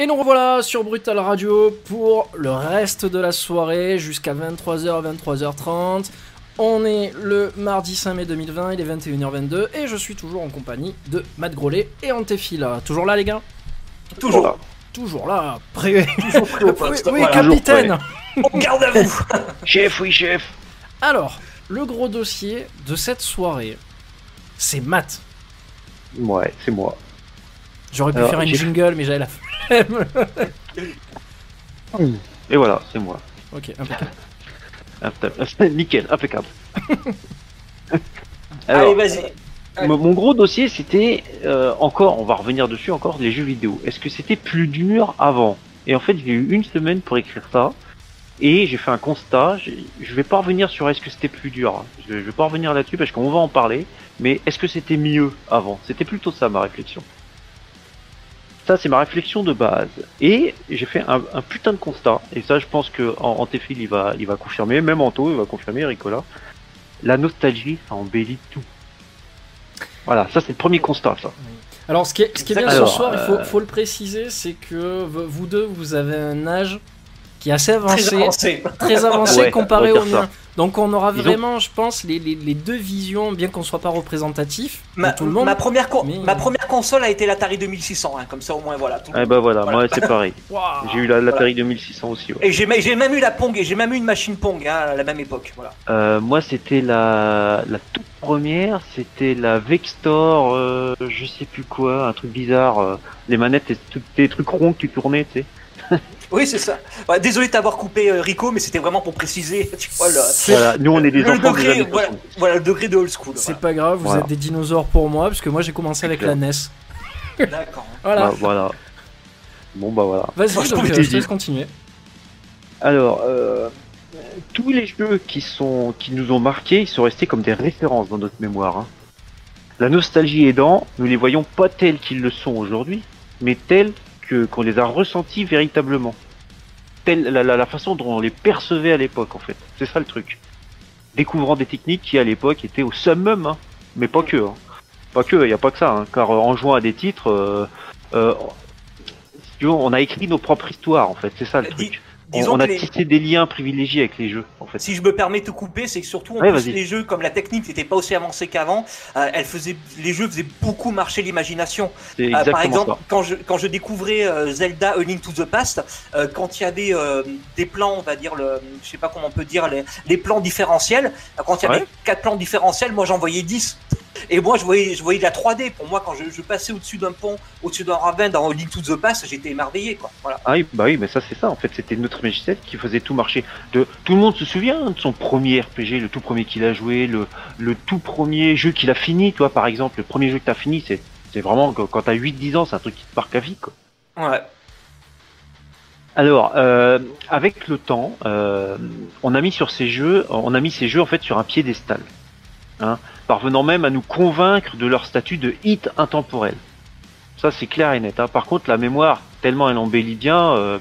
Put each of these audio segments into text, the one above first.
Et nous revoilà sur Brutal Radio pour le reste de la soirée jusqu'à 23h, 23h30. On est le mardi 5 mai 2020, il est 21h22 et je suis toujours en compagnie de Matt Grolet et Antefila. Toujours là les gars? Toujours là. Toujours là, prêt. Toujours pris au poste. Oui, Voilà. capitaine. On garde à vous. Chef, oui chef. Alors, le gros dossier de cette soirée, c'est Matt. Ouais, c'est moi. J'aurais pu Alors, faire une j'ai- jingle mais j'avais la flemme. Et voilà, c'est moi. Ok, impeccable. Nickel, impeccable. Allez, Alors, vas-y. mon gros dossier, c'était encore, on va revenir dessus encore, les jeux vidéo. Est-ce que c'était plus dur avant? Et en fait, j'ai eu une semaine pour écrire ça. Et j'ai fait un constat. Je vais pas revenir sur est-ce que c'était plus dur. Hein. Je vais pas revenir là-dessus parce qu'on va en parler. Mais est-ce que c'était mieux avant? C'était plutôt ça ma réflexion. Ça, c'est ma réflexion de base. Et j'ai fait un putain de constat. Et ça, je pense que Antéphile, il va confirmer. Même Anto, il va confirmer, Ricola. La nostalgie, ça embellit tout. Voilà, ça, c'est le premier constat, ça. Alors, ce qui est bien Alors, ce soir, il faut le préciser, c'est que vous deux, vous avez un âge qui est assez avancé, très avancé Ouais, comparé on va au dire ça. mien. Donc, on aura Disons- vraiment, je pense, les deux visions, bien qu'on soit pas représentatif de tout le monde. Ma première mais- console a été l'Atari 2600, hein, comme ça au moins voilà. Tout le Eh monde. ben voilà, Voilà. moi, c'est pareil. Waouh. J'ai eu l'Atari 2600 aussi, ouais. Et j'ai même eu la Pong, et j'ai même eu une machine Pong hein, à la même époque. Voilà. Moi, c'était la toute première, c'était la Vextor, je sais plus quoi, un truc bizarre. Les manettes, des trucs ronds qui tournaient, tu sais. Oui, c'est ça. Ouais, désolé de t'avoir coupé Rico, mais c'était vraiment pour préciser. Tu vois, Voilà, nous, on est des le enfants des degré, années voilà, 60. voilà, le degré de old school. C'est pas grave, vous Voilà. êtes des dinosaures pour moi, parce que moi j'ai commencé avec la NES. Voilà. D'accord. Voilà. Ouais, voilà. Bon, bah voilà. Vas-y, Moi, je donc, trouve je que te t'es laisse dit. continuer. Alors, tous les jeux qui nous ont marqués, ils sont restés comme des références dans notre mémoire. Hein. La nostalgie aidant, nous les voyons pas tels qu'ils le sont aujourd'hui, mais tels qu'on les a ressentis véritablement. Telle la façon dont on les percevait à l'époque, en fait. C'est ça le truc. Découvrant des techniques qui, à l'époque, étaient au summum, hein. Mais pas que. Hein. Pas que, il n'y a pas que ça. Hein. Car en jouant à des titres, si tu veux, on a écrit nos propres histoires, en fait. C'est ça le truc. Disons On a que les- tissé des liens privilégiés avec les jeux, en fait. Si je me permets de te couper, c'est que surtout en Ouais, plus vas-y. les jeux, comme la technique n'était pas aussi avancée qu'avant, les jeux faisaient beaucoup marcher l'imagination. C'est exactement Par exemple, ça. quand je découvrais Zelda A Link to the Past, quand il y avait des plans, on va dire, je sais pas comment on peut dire, les plans différentiels, quand il y avait Ouais. 4 plans différentiels, moi j'en voyais 10. Et moi je voyais de la 3D. Pour moi, quand je passais au-dessus d'un pont, au-dessus d'un ravin dans A Link to the Past, j'étais émerveillé, quoi. Voilà. Ah oui, bah oui, mais ça c'est ça, en fait, c'était notre imagination qui faisait tout marcher. Tout le monde se souvient de son premier RPG, le tout premier qu'il a joué, le tout premier jeu qu'il a fini, toi par exemple, le premier jeu que t'as fini, c'est vraiment, quand t'as 8-10 ans, c'est un truc qui te marque à vie, quoi. Ouais. Alors, avec le temps, on a mis ces jeux en fait sur un piédestal, hein, parvenant même à nous convaincre de leur statut de hit intemporel. Ça c'est clair et net. Hein. Par contre, la mémoire, tellement elle embellit bien,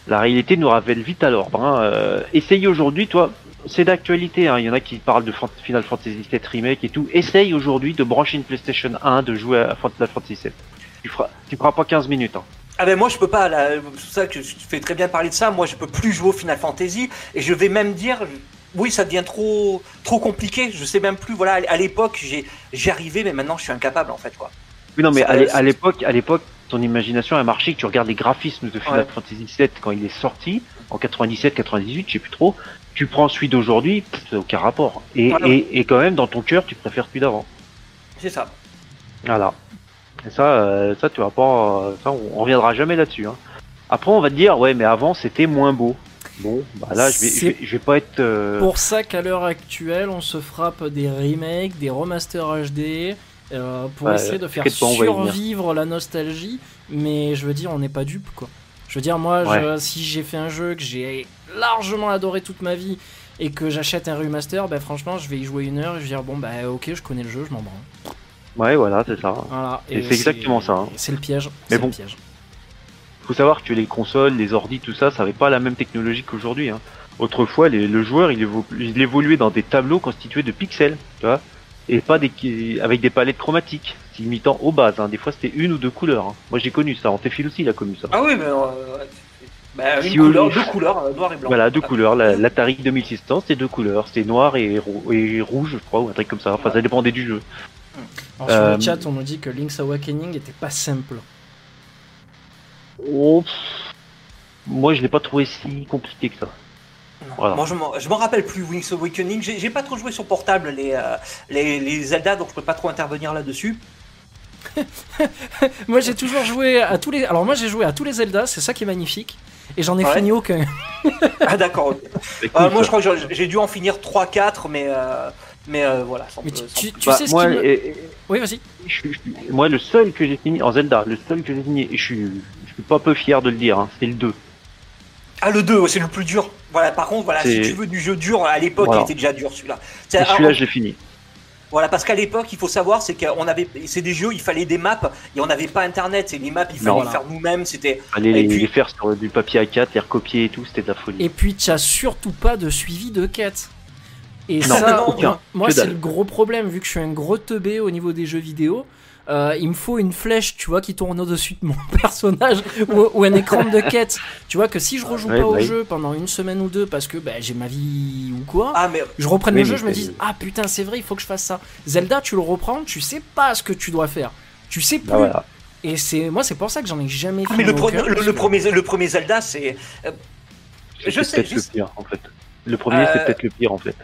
la réalité nous révèle vite à l'ordre. Hein. Essaye aujourd'hui, toi, c'est d'actualité. Hein. Il y en a qui parlent de Final Fantasy VII Remake et tout. Essaye aujourd'hui de brancher une PlayStation 1, de jouer à Final Fantasy VII. Tu feras pas 15 minutes. Hein. Ah ben moi je peux pas, c'est ça que je fais très bien parler de ça, moi je peux plus jouer au Final Fantasy et je vais même dire, oui ça devient trop compliqué, je sais même plus, voilà, à l'époque j'y arrivais mais maintenant je suis incapable en fait quoi. Oui, non, mais Ça, à l'époque, ton imagination a marché, que tu regardes les graphismes de Final Ouais. Fantasy VII quand il est sorti, en 97, 98, je sais plus trop, tu prends celui d'aujourd'hui, c'est aucun rapport. Voilà. Et quand même, dans ton cœur, tu préfères celui d'avant. C'est ça. Voilà. Et ça, tu vas pas, ça, on reviendra jamais là-dessus, hein. Après, on va te dire, ouais, mais avant, c'était moins beau. Bon, bah là, je vais pas être, Pour ça qu'à l'heure actuelle, on se frappe des remakes, des remasters HD, pour Ouais, essayer de faire t'inquiète pas, on va y venir. survivre la nostalgie, mais je veux dire, on n'est pas dupe quoi. Je veux dire, moi, Ouais. si j'ai fait un jeu que j'ai largement adoré toute ma vie et que j'achète un remaster, ben franchement, je vais y jouer 1 heure et je vais dire, bon, bah ok, je connais le jeu, je m'en branle. ouais, voilà, c'est ça. Voilà. Et c'est exactement ça, hein. C'est le piège. Mais c'est bon. le piège. Faut savoir que les consoles, les ordis, tout ça, ça avait pas la même technologie qu'aujourd'hui, hein. Autrefois, le joueur, il évoluait dans des tableaux constitués de pixels, tu vois. et pas avec des palettes chromatiques, limitant aux bases. Hein. Des fois, c'était une ou deux couleurs. Hein. Moi, j'ai connu ça. Antéphile aussi, il a connu ça. Ah oui, mais une couleur, deux couleurs, noir et blanc. Voilà, deux couleurs. L'Atari 2600, c'était deux couleurs. C'était noir et rouge, je crois, ou un truc comme ça. Enfin, ça dépendait du jeu. Alors, sur le chat, on nous dit que Link's Awakening était pas simple. Oh, moi, je l'ai pas trouvé si compliqué que ça. Voilà. Moi, je m'en rappelle plus, Link's Awakening. J'ai pas trop joué sur portable les Zelda, donc je peux pas trop intervenir là-dessus. Moi, j'ai toujours joué à tous les. Alors, moi, j'ai joué à tous les Zelda, c'est ça qui est magnifique. Et j'en ai fini aucun. Ah, d'accord. Cool, moi, je crois que j'ai dû en finir 3-4, mais voilà. Mais tu sais ce qui me... Oui, vas-y. Moi, le seul que j'ai fini en Zelda, et je suis pas peu fier de le dire, hein, c'est le 2. Ah, le 2, c'est le plus dur. Voilà, par contre, voilà, si tu veux du jeu dur, à l'époque, il était déjà dur celui-là. Celui-là, je l'ai fini. Voilà, parce qu'à l'époque, il faut savoir, c'est des jeux, il fallait des maps, et on n'avait pas internet, et les maps, il fallait les faire nous-mêmes, c'était... Les faire sur du papier A4, les recopier et tout, c'était de la folie. Et puis, tu n'as surtout pas de suivi de quête. Et non, ça, moi, c'est le gros problème, vu que je suis un gros teubé au niveau des jeux vidéo. Il me faut une flèche, tu vois, qui tourne au-dessus de mon personnage ou un écran de quête. Tu vois que si je rejoue pas au jeu pendant une semaine ou deux parce que j'ai ma vie ou quoi, je reprenne le jeu, je me dis ah putain c'est vrai, il faut que je fasse ça. Zelda, tu le reprends, tu sais pas ce que tu dois faire, tu sais plus. Voilà. Et c'est pour ça que j'en ai jamais fait. Mais le premier Zelda, c'est je sais. Le pire en fait. Le premier c'est peut-être le pire en fait.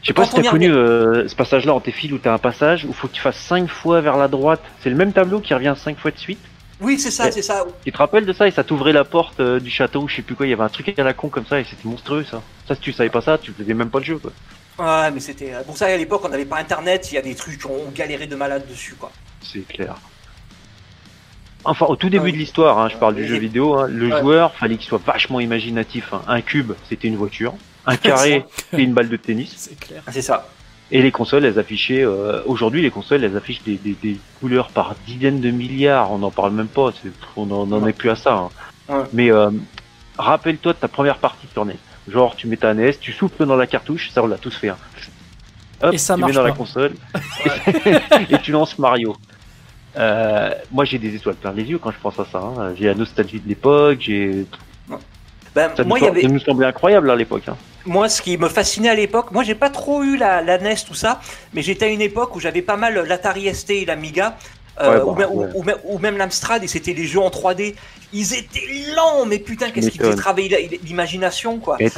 Je sais pas si t'as connu ce passage-là en Antéphile où t'as un passage où il faut que tu fasses 5 fois vers la droite. C'est le même tableau qui revient 5 fois de suite. Oui, c'est ça, c'est ça. Tu te rappelles de ça? Et ça t'ouvrait la porte du château, je sais plus quoi. Il y avait un truc à la con comme ça et c'était monstrueux ça. Ça, si tu savais pas ça, tu faisais même pas le jeu quoi. Ouais, mais c'était. Pour ça, à l'époque, on n'avait pas internet. Il y a des trucs, on galérait de malade dessus quoi. C'est clair. Enfin, au tout début de l'histoire, hein, je parle du jeu vidéo, hein, le joueur, fallait qu'il soit vachement imaginatif. Hein. Un cube, c'était une voiture. Un carré, c'était une balle de tennis. C'est clair. C'est ça. Et les consoles, elles affichaient... aujourd'hui, les consoles, elles affichent des couleurs par dizaines de milliards. On n'en parle même pas. On n'en est plus à ça. Hein. Ouais. Mais rappelle-toi de ta première partie sur NES. Genre, tu mets ta NES, tu souffles dans la cartouche. Ça, on l'a tous fait. Hein. Hop, et ça tu mets dans la console. Et tu lances Mario. Moi, j'ai des étoiles plein les yeux quand je pense à ça. Hein. J'ai la nostalgie de l'époque. Ça nous semblait incroyable à l'époque. Hein. Moi, ce qui me fascinait à l'époque, moi j'ai pas trop eu la NES, tout ça, mais j'étais à une époque où j'avais pas mal l'Atari ST et l'Amiga, ou même l'Amstrad, et c'était les jeux en 3D. Ils étaient lents, mais putain, qu'est-ce qu'ils faisaient travailler l'imagination, quoi. Et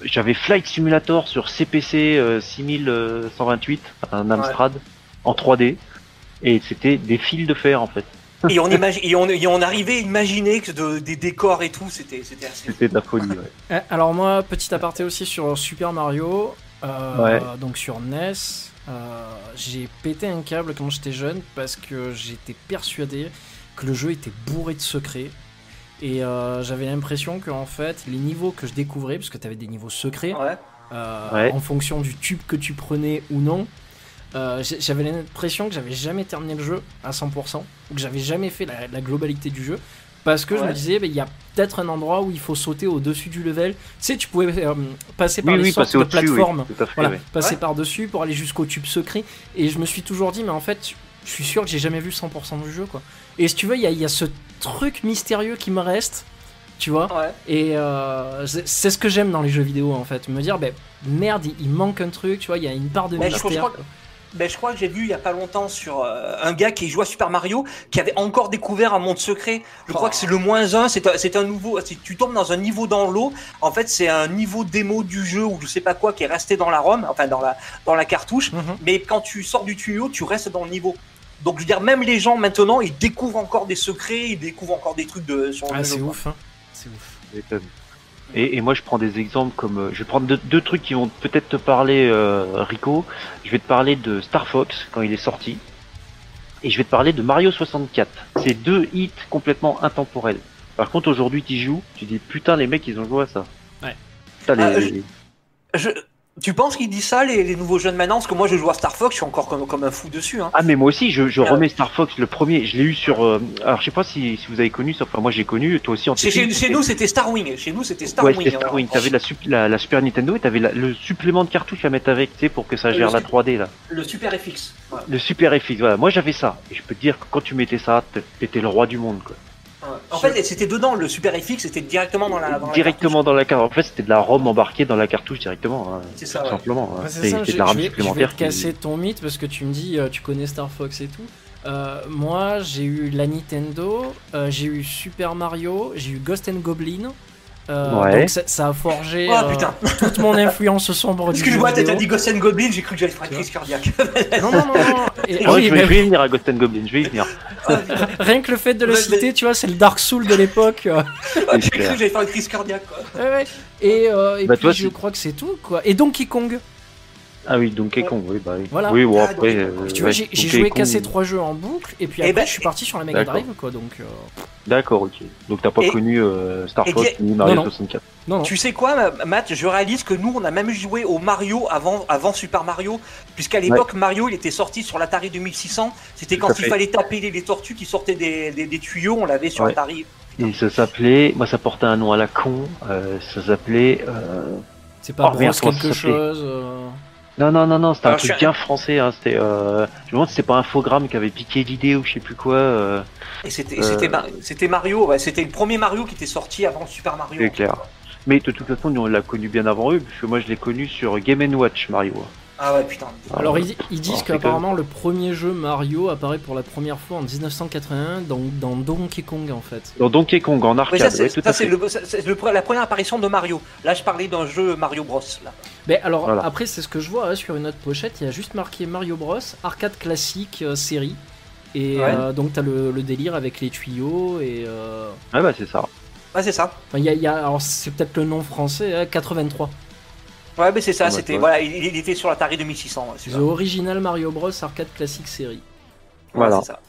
j'avais Flight Simulator sur CPC 6128, un Amstrad, en 3D, et c'était des fils de fer en fait. Et on arrivait à imaginer que des décors et tout, c'était assez... C'était de la folie, ouais. Alors moi, petit aparté aussi sur Super Mario, donc sur NES, j'ai pété un câble quand j'étais jeune parce que j'étais persuadé que le jeu était bourré de secrets. Et j'avais l'impression que en fait, les niveaux que je découvrais, parce que tu avais des niveaux secrets, en fonction du tube que tu prenais ou non, j'avais l'impression que j'avais jamais terminé le jeu à 100%, ou que j'avais jamais fait la globalité du jeu, parce que je me disais, il y a peut-être un endroit où il faut sauter au-dessus du level. Tu sais, tu pouvais passer par les sortes de plateformes, passer par-dessus pour aller jusqu'au tube secret, et je me suis toujours dit, mais en fait, je suis sûr que j'ai jamais vu 100% du jeu, quoi. Et si tu veux, il y a ce truc mystérieux qui me reste, tu vois, et c'est ce que j'aime dans les jeux vidéo, en fait, me dire, merde, il manque un truc, tu vois, il y a une part de mystère. Je crois que j'ai vu il y a pas longtemps sur un gars qui jouait à Super Mario qui avait encore découvert un monde secret. Je crois que c'est le -1, c'est un nouveau. Si tu tombes dans un niveau dans l'eau, en fait c'est un niveau démo du jeu ou je sais pas quoi qui est resté dans la ROM, enfin dans la cartouche. Mais quand tu sors du tuyau, tu restes dans le niveau. Donc je veux dire, même les gens maintenant, ils découvrent encore des secrets, ils découvrent encore des trucs sur le jeu. C'est ouf, hein. C'est ouf. Et moi je prends des exemples comme... je vais prendre deux trucs qui vont peut-être te parler, Rico. Je vais te parler de Star Fox quand il est sorti. Et je vais te parler de Mario 64. C'est deux hits complètement intemporels. Par contre aujourd'hui tu joues, tu dis putain les mecs ils ont joué à ça. Ouais. Tu penses qu'il dit ça, les nouveaux jeunes maintenant? Parce que moi, je joue à Star Fox, je suis encore comme un fou dessus. Hein. Ah, mais moi aussi, je remets Star Fox, le premier, je l'ai eu sur... alors, je sais pas si vous avez connu ça, enfin, moi j'ai connu, toi aussi en Chez nous, c'était Starwing. Chez nous, c'était Ouais, Starwing. c'était Starwing. T'avais la Super Nintendo et t'avais le supplément de cartouches à mettre avec, tu sais, pour que ça gère la 3D, là. Le Super FX. Ouais. Le Super FX, voilà. Moi, j'avais ça. Et je peux te dire que quand tu mettais ça, t'étais le roi du monde, quoi. Ouais. En fait, c'était dedans, le Super FX, c'était directement dans la directement dans la carte. En fait, c'était de la ROM embarquée dans la cartouche directement. Hein, c'est ça, tout simplement. Hein. C'est ça, de la RAM supplémentaire. Je vais casser ton mythe parce que tu me dis, tu connais Star Fox et tout. Moi, j'ai eu la Nintendo, j'ai eu Super Mario, j'ai eu Ghost and Goblin. Ouais. Donc ça a forgé putain. toute mon influence sombre du jeu Excuse-moi, vidéo. t'as dit Ghost and Goblin, j'ai cru que j'allais faire une crise cardiaque. Non. Et, Ouais, oui, je vais y venir à Ghost and Goblin, je vais y venir. Rien que le fait de le citer, tu vois, c'est le Dark Soul de l'époque. J'ai cru que j'allais faire une crise cardiaque, quoi. Ouais. Et Bah, puis toi, je crois que c'est tout, quoi. Et Donkey Kong. Ah oui, Donkey Kong, oui, bah oui. Voilà. Oui, bon, Ah, après. Tu vois, j'ai joué qu'à ces 3 jeux en boucle, et puis après, ben, je suis parti sur la Mega d'accord. Drive, quoi. Donc. D'accord, ok. Donc t'as pas connu Star Fox ni Mario non. 64. Non. Tu sais quoi, Matt, je réalise que nous, on a même joué au Mario avant Super Mario, puisqu'à l'époque, Mario, il était sorti sur l'Atari 2600. C'était quand il fallait taper les tortues qui sortaient des tuyaux, on l'avait sur l'Atari. Et ça s'appelait, moi ça portait un nom à la con, ça s'appelait... C'est pas Bros comment quelque ça s'appelait chose. Non, c'était un Alors, truc bien français, hein, c'était... je me demande si c'est pas Infogrames qui avait piqué l'idée ou je sais plus quoi. Et c'était Mario, ouais, c'était le premier Mario qui était sorti avant Super Mario. C'est clair. Mais de toute façon, nous on l'a connu bien avant eux, puisque moi je l'ai connu sur Game & Watch Mario. Ah ouais, putain. Alors ils disent qu'apparemment le premier jeu Mario apparaît pour la première fois en 1981 dans Donkey Kong en fait. Dans Donkey Kong en arcade, Oui, tout à fait. c'est la première apparition de Mario. Là, je parlais d'un jeu Mario Bros. Là. Mais alors Voilà. après c'est ce que je vois sur une autre pochette, il y a juste marqué Mario Bros, arcade classique série. Et donc t'as le délire avec les tuyaux et... Ouais bah c'est ça. Ouais, c'est ça. Alors c'est peut-être le nom français, 83. Ouais, mais c'est ça, Ouais. voilà, il était sur l'Atari 2600. Ouais, c'est The ça. Original Mario Bros arcade classique série. Voilà. Ouais, c'est ça.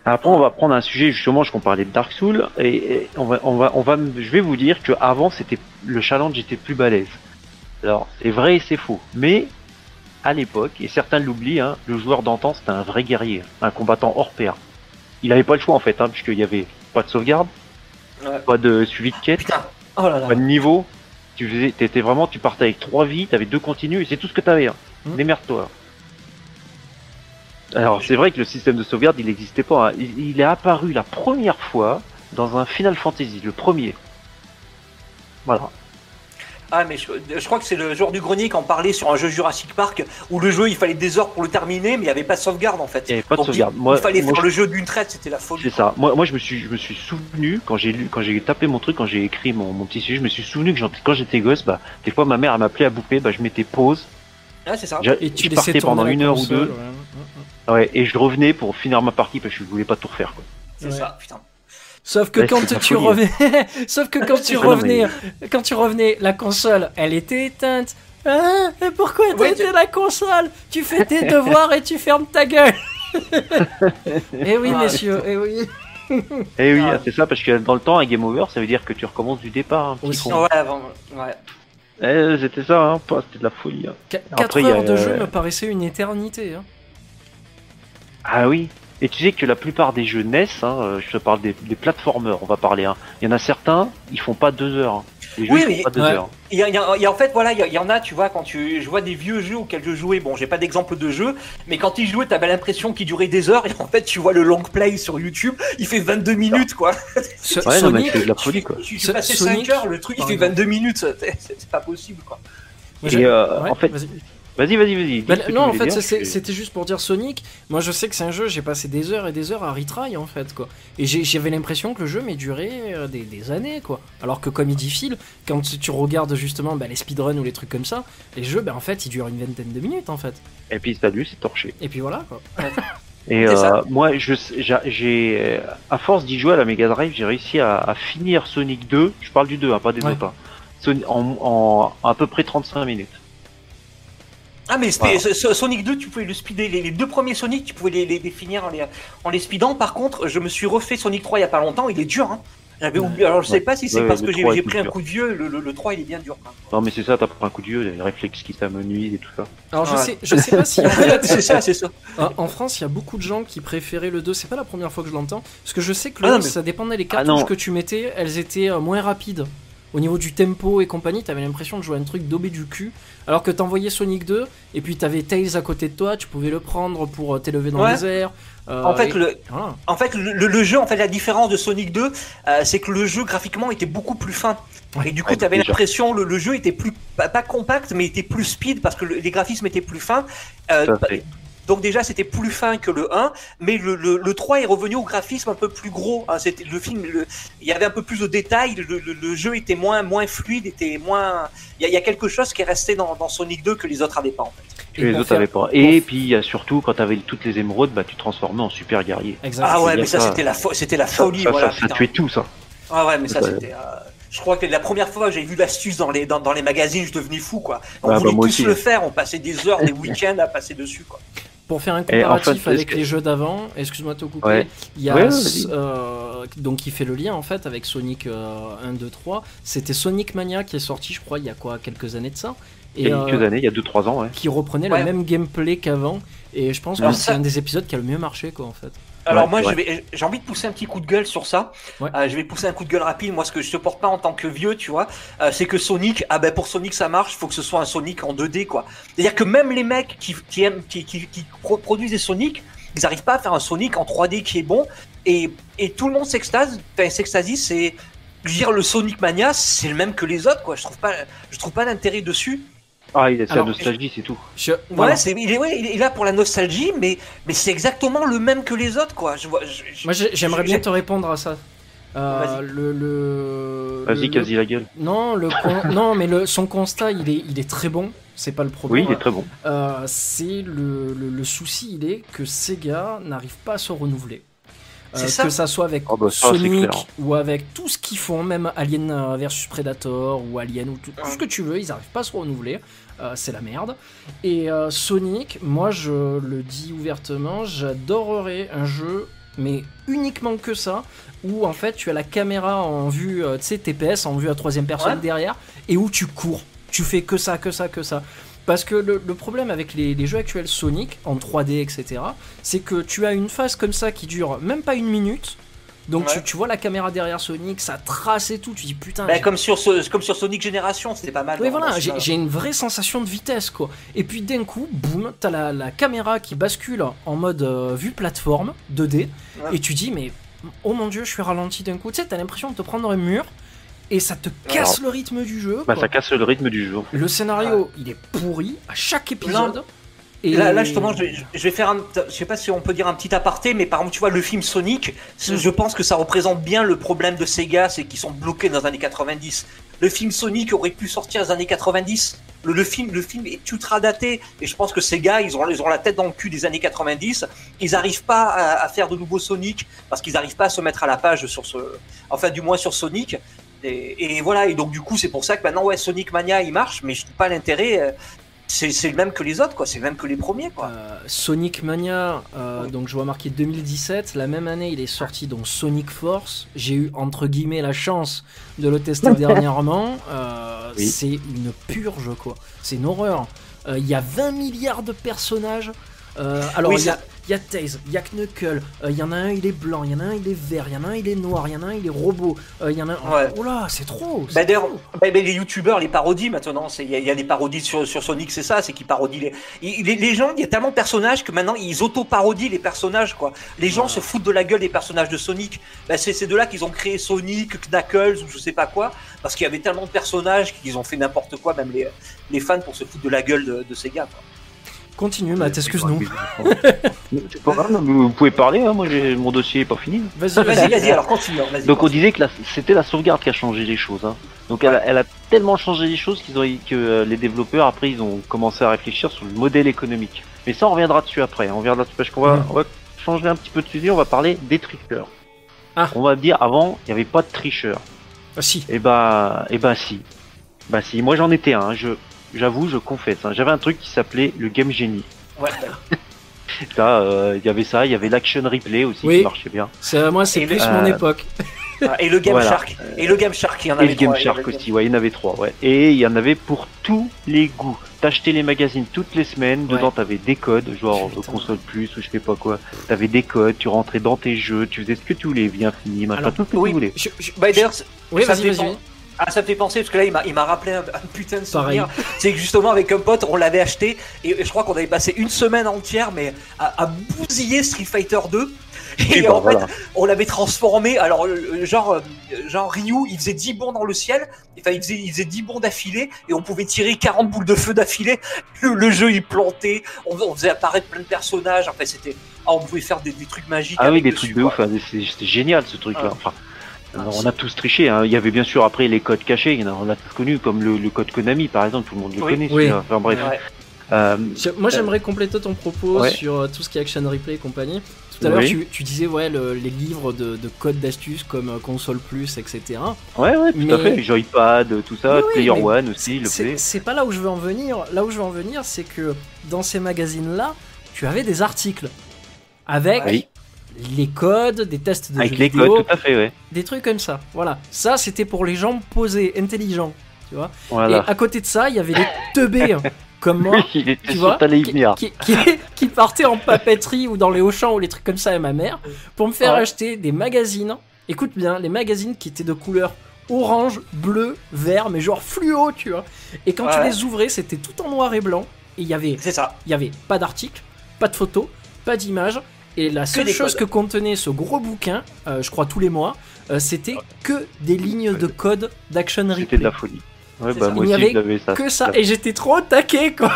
Après, on va prendre un sujet justement, je parlais de Dark Souls, et je vais vous dire que avant c'était le challenge était plus balèze. Alors c'est vrai et c'est faux, mais à l'époque, et certains l'oublient, hein, le joueur d'antan c'était un vrai guerrier, un combattant hors pair. Il avait pas le choix en fait, hein, puisqu'il y avait pas de sauvegarde, pas de suivi de quête, Putain. Oh là là. pas de niveau. Tu partais avec 3 vies, t'avais 2 continues, et c'est tout ce que t'avais. Hein. Démerde-toi. Alors c'est vrai que le système de sauvegarde il n'existait pas. Hein. Il est apparu la première fois dans un Final Fantasy, le premier. Voilà. Ah, mais je crois que c'est le joueur du grenier qui en parlait sur un jeu Jurassic Park où le jeu il fallait des heures pour le terminer, mais il n'y avait pas de sauvegarde en fait. Il n'y avait pas de sauvegarde. Il fallait faire le jeu d'une traite, c'était la folie. C'est ça. Moi je me suis souvenu quand j'ai tapé mon truc, quand j'ai écrit mon petit sujet, je me suis souvenu que quand j'étais gosse, bah des fois ma mère elle m'appelait à bouffer, bah je mettais pause. Ouais, c'est ça. Et tu je partais pendant 1 heure ou 2. Ouais, et je revenais pour finir ma partie parce que je voulais pas tout refaire quoi. C'est ça, putain. Sauf que quand tu revenais, quand tu revenais, la console, elle était éteinte. Ah, et pourquoi t'as éteint la console? Tu fais tes devoirs et tu fermes ta gueule. Eh oui, messieurs, eh oui. Et oui, c'est ça, parce que dans le temps, un game over, ça veut dire que tu recommences du départ. Hein, aussi. Ouais, avant, ouais. C'était ça, hein, c'était de la folie. Hein. 4 heures de jeu me paraissait une éternité. Hein. Ah oui. Et tu sais que la plupart des jeux NES, hein, je te parle des platformers, on va parler. Hein. Il y en a certains, ils font pas 2 heures. Hein. Les jeux, ils font pas 2 heures. En fait, voilà, il y en a, tu vois, je vois des vieux jeux auxquels je jouais. Bon, j'ai pas d'exemple de jeu, mais quand ils jouaient, t'avais l'impression qu'ils duraient des heures. Et en fait, tu vois le long play sur YouTube, il fait 22 minutes, quoi. Ouais, non, mais c'est de la folie, quoi. Tu passais 5 heures, le truc, il fait 22 minutes. C'est pas possible, quoi. Et en fait. Vas-y. Non, en fait, c'était juste pour dire Sonic. Moi, je sais que c'est un jeu, j'ai passé des heures et des heures à retry, en fait, quoi. Et j'avais l'impression que le jeu m'ait duré des années, quoi. Alors que, comme il dit Phil, quand tu regardes justement les speedruns ou les trucs comme ça, les jeux, en fait, ils durent une vingtaine de minutes, en fait. Et puis, salut, c'est torché. Et puis voilà, quoi. Et moi, j'ai à force d'y jouer à la Mega Drive, j'ai réussi à finir Sonic 2. Je parle du 2, hein, pas des autres. Hein. En à peu près 35 minutes. Ah, mais Sonic 2, tu pouvais le speeder. Les 2 premiers Sonic, tu pouvais les finir en les speedant. Par contre, je me suis refait Sonic 3 il y a pas longtemps, il est dur, hein. J'avais oublié. Alors je sais pas si c'est parce que le 3 j'ai est pris un dur. coup de vieux. Le 3 il est bien dur. Hein. Non, mais c'est ça, t'as pris un coup de vieux, les réflexes qui t'amenuisent et tout ça. Alors Ouais. je sais pas si en fait, c'est ça, c'est ça. en France il y a beaucoup de gens qui préféraient le 2, c'est pas la première fois que je l'entends, parce que je sais que le Ah, 1 mais- ça dépendait les Ah, cartouches non. que tu mettais, elles étaient moins rapides. Au niveau du tempo et compagnie, t'avais l'impression de jouer à un truc daubé du cul, alors que t'envoyais Sonic 2, et puis t'avais Tails à côté de toi, tu pouvais le prendre pour t'élever dans Ouais. les airs. En fait, Voilà. le jeu, en fait, la différence de Sonic 2, c'est que le jeu graphiquement était beaucoup plus fin. Ouais. Et du coup, Ouais, tu avais déjà. l'impression le jeu était plus pas compact, mais était plus speed parce que les graphismes étaient plus fins. Ça fait. Donc déjà, c'était plus fin que le 1, mais le 3 est revenu au graphisme un peu plus gros. Hein. C'était le film, il y avait un peu plus de détails. Le jeu était moins fluide, était moins. Il y a quelque chose qui est resté dans Sonic 2 que les autres avaient pas en fait. Que les pour autres faire- avaient pas. Et puis, il y a surtout, quand t'avais toutes les émeraudes, bah, tu te transformais en super guerrier. Exact. Ah ouais, bien mais ça, ça. c'était la Ça, folie, ça, voilà. ça putain. tuait tout, ça. Ah ouais, mais ça Ouais. c'était. Je crois que la première fois que j'ai vu l'astuce dans les magazines, je devenais fou quoi. On Ah, bah, voulait moi tous aussi. le faire, on passait des heures, des week-ends à passer dessus quoi. Pour faire un Et en comparatif fait, avec est-ce que- les jeux d'avant, excuse-moi de te couper, Ouais. il y a Ouais, vas-y. donc qui fait le lien en fait avec Sonic 1, 2, 3. C'était Sonic Mania qui est sorti, je crois, il y a quoi, quelques années de ça, Il y a quelques années, il y a 2-3 ans, ouais. qui reprenait Ouais. le même gameplay qu'avant. Et je pense que Alors c'est ça- un des épisodes qui a le mieux marché quoi en fait. Alors Ouais, moi ouais. j'ai envie de pousser un petit coup de gueule sur ça. Ouais. Je vais pousser un coup de gueule rapide. Moi ce que je supporte pas en tant que vieux, tu vois, c'est que Sonic, pour Sonic ça marche, faut que ce soit un Sonic en 2D quoi. C'est-à-dire que même les mecs qui produisent des Sonic, ils arrivent pas à faire un Sonic en 3D qui est bon et tout le monde s'extasie, c'est je veux dire le Sonic Mania, c'est le même que les autres quoi. Je trouve pas d'intérêt dessus. Ah, c'est la Alors, nostalgie, c'est tout. Ouais, Voilà. il est là pour la nostalgie, mais c'est exactement le même que les autres quoi. Moi j'aimerais bien te répondre à ça. Vas-y. Vas-y, quasi la gueule. Non, non, mais son constat, il est très bon. C'est pas le problème. Oui, il est très bon. C'est le souci, il est que Sega n'arrive pas à se renouveler. C'est ça. Que ça soit avec Ah bah ça, c'est Sonic clair. ou avec tout ce qu'ils font, même Alien versus Predator ou Alien ou tout ce que tu veux, ils arrivent pas à se renouveler. C'est la merde. Et Sonic, moi je le dis ouvertement, j'adorerais un jeu, mais uniquement que ça, où en fait tu as la caméra en vue, tu sais, TPS, en vue à troisième personne Ouais. derrière, et où tu cours. Tu fais que ça, que ça, que ça. Parce que le problème avec les jeux actuels Sonic, en 3D, etc., c'est que tu as une phase comme ça qui dure même pas une minute. Donc Ouais. tu vois la caméra derrière Sonic, ça trace et tout, tu dis putain. Comme sur Sonic Génération, c'était pas mal. Oui, dans- voilà, dans ce- j'ai une vraie sensation de vitesse, quoi. Et puis d'un coup, boum, t'as la caméra qui bascule en mode vue plateforme 2D, Ouais. et tu dis, mais oh mon dieu, je suis ralenti d'un coup. Tu sais, t'as l'impression de te prendre un mur, et ça te casse le rythme du jeu. Bah, quoi. ça casse le rythme du jeu. Le scénario, il est pourri à chaque épisode. Et Là, justement, je vais faire je sais pas si on peut dire un petit aparté, mais par exemple, tu vois, le film Sonic, je pense que ça représente bien le problème de Sega, c'est qu'ils sont bloqués dans les années 90. Le film Sonic aurait pu sortir dans les années 90. Le film est ultra daté, et je pense que Sega, ils ont la tête dans le cul des années 90. Ils n'arrivent pas à faire de nouveaux Sonic, parce qu'ils n'arrivent pas à se mettre à la page enfin, du moins sur Sonic. Et voilà, et donc du coup, c'est pour ça que maintenant, ouais, Sonic Mania, il marche, mais je trouve pas l'intérêt. C'est le même que les autres, quoi. C'est le même que les premiers, quoi. Sonic Mania, Oui. donc je vois marqué 2017. La même année, il est sorti donc Sonic Force. J'ai eu entre guillemets la chance de le tester dernièrement. Oui. C'est une purge, quoi. C'est une horreur. Il y a 20 milliards de personnages. Alors, Oui, il y a Tails, il y a Knuckle, il y en a un, il est blanc, il y en a un, il est vert, il y en a un, il est noir, il y en a un, il est robot, il y en a un... Ouais. Oh là, c'est trop, c'est D'ailleurs, trop. les youtubeurs, les parodies maintenant, il y a des parodies sur Sonic, c'est ça, c'est qu'ils parodient les gens. Il y a tellement de personnages que maintenant ils auto-parodient les personnages, quoi. Les gens se foutent de la gueule des personnages de Sonic. C'est de là qu'ils ont créé Sonic, Knuckles ou je sais pas quoi, parce qu'il y avait tellement de personnages qu'ils ont fait n'importe quoi, même les fans pour se foutre de la gueule de Sega, quoi. Continue, Matt, excuse-nous. C'est pas grave, mais vous pouvez parler, hein, moi mon dossier est pas fini. Vas-y, alors continue. Vas-y, Donc on continue. disait que c'était la sauvegarde qui a changé les choses. Hein. Donc elle a tellement changé les choses que les développeurs après ils ont commencé à réfléchir sur le modèle économique. Mais ça on reviendra dessus après. On reviendra dessus parce qu'on on va changer un petit peu de sujet. On va parler des tricheurs. Ah. On va dire avant il n'y avait pas de tricheurs. Ah si. Et bah si. Bah si. Moi j'en étais un. J'avoue, je confesse. Hein. J'avais un truc qui s'appelait le Game Genie. Ouais. Là, il y avait ça. Il y avait l'Action Replay aussi Oui. qui marchait bien. Moi, c'est Et plus mon époque. Et le Game Voilà. Shark. Et le Game Shark, il y en Et avait le Game 3, Shark aussi, ouais, il y en avait 3, ouais. Et il y en avait pour tous les goûts. T'achetais les magazines toutes les semaines, Ouais. dedans t'avais des codes, genre Putain. console plus ou je sais pas quoi. T'avais des codes, tu rentrais dans tes jeux, tu faisais ce que tu voulais, bien fini, machin, Alors, tout ce que oui. tu voulais. Bah, d'ailleurs, Oui, ça vas-y, me fait vas-y. Ah, ça me fait penser, parce que là, il m'a rappelé un putain de Pareil. souvenir. C'est que justement, avec un pote, on l'avait acheté, et je crois qu'on avait passé une semaine entière, mais à bousiller Street Fighter 2. Et Oui, bah, en fait, voilà. on l'avait transformé, alors, genre Ryu, il faisait 10 bonds dans le ciel, enfin, il faisait 10 bonds d'affilée, et on pouvait tirer 40 boules de feu d'affilée. Le jeu, il plantait, on faisait apparaître plein de personnages, enfin, c'était, on pouvait faire des trucs magiques. Ah oui, avec des dessus, trucs de quoi. ouf, hein, c'était génial ce truc-là. Ah. Enfin, on c'est- a tous triché, hein. Il y avait bien sûr après les codes cachés, on l'a tous connu, comme le code Konami par exemple, tout le monde le Oui. connaît. Oui. celui-là. Enfin bref. Ouais. Moi, j'aimerais compléter ton propos Ouais. sur tout ce qui est action replay et compagnie. Tout à l'heure, Oui. tu disais ouais, les livres de codes d'astuces comme Console Plus, etc. Ouais, tout Mais- à fait. Joypad, tout ça, Oui, oui, Player mais One aussi, il le C'est faisait. c'est pas là où je veux en venir. Là où je veux en venir, c'est que dans ces magazines-là, tu avais des articles avec Oui. les codes, des tests de Avec jeux les vidéo, codes, tout à fait, ouais. des trucs comme ça. Voilà, ça c'était pour les gens posés, intelligents, tu vois. Voilà. Et à côté de ça, il y avait des teubés comme moi. Oui, il était Tu sûr vois, que t'allais y qui, venir. qui partaient en papeterie ou dans les Auchan ou les trucs comme ça à ma mère pour me faire Ouais. acheter des magazines. Écoute bien, les magazines qui étaient de couleur orange, bleu, vert, mais genre fluo, tu vois. Et quand tu Ouais. les ouvrais, c'était tout en noir et blanc. Et il y avait C'est ça. pas d'article, pas de photos, pas d'image. Et la seule des chose codes. que contenait ce gros bouquin, je crois tous les mois, c'était que des lignes de code d'action C'était de replay. la folie. Ouais, C'est bah ça. moi Il n'y aussi avait j'avais ça. Que ça. Et j'étais trop taqué, quoi.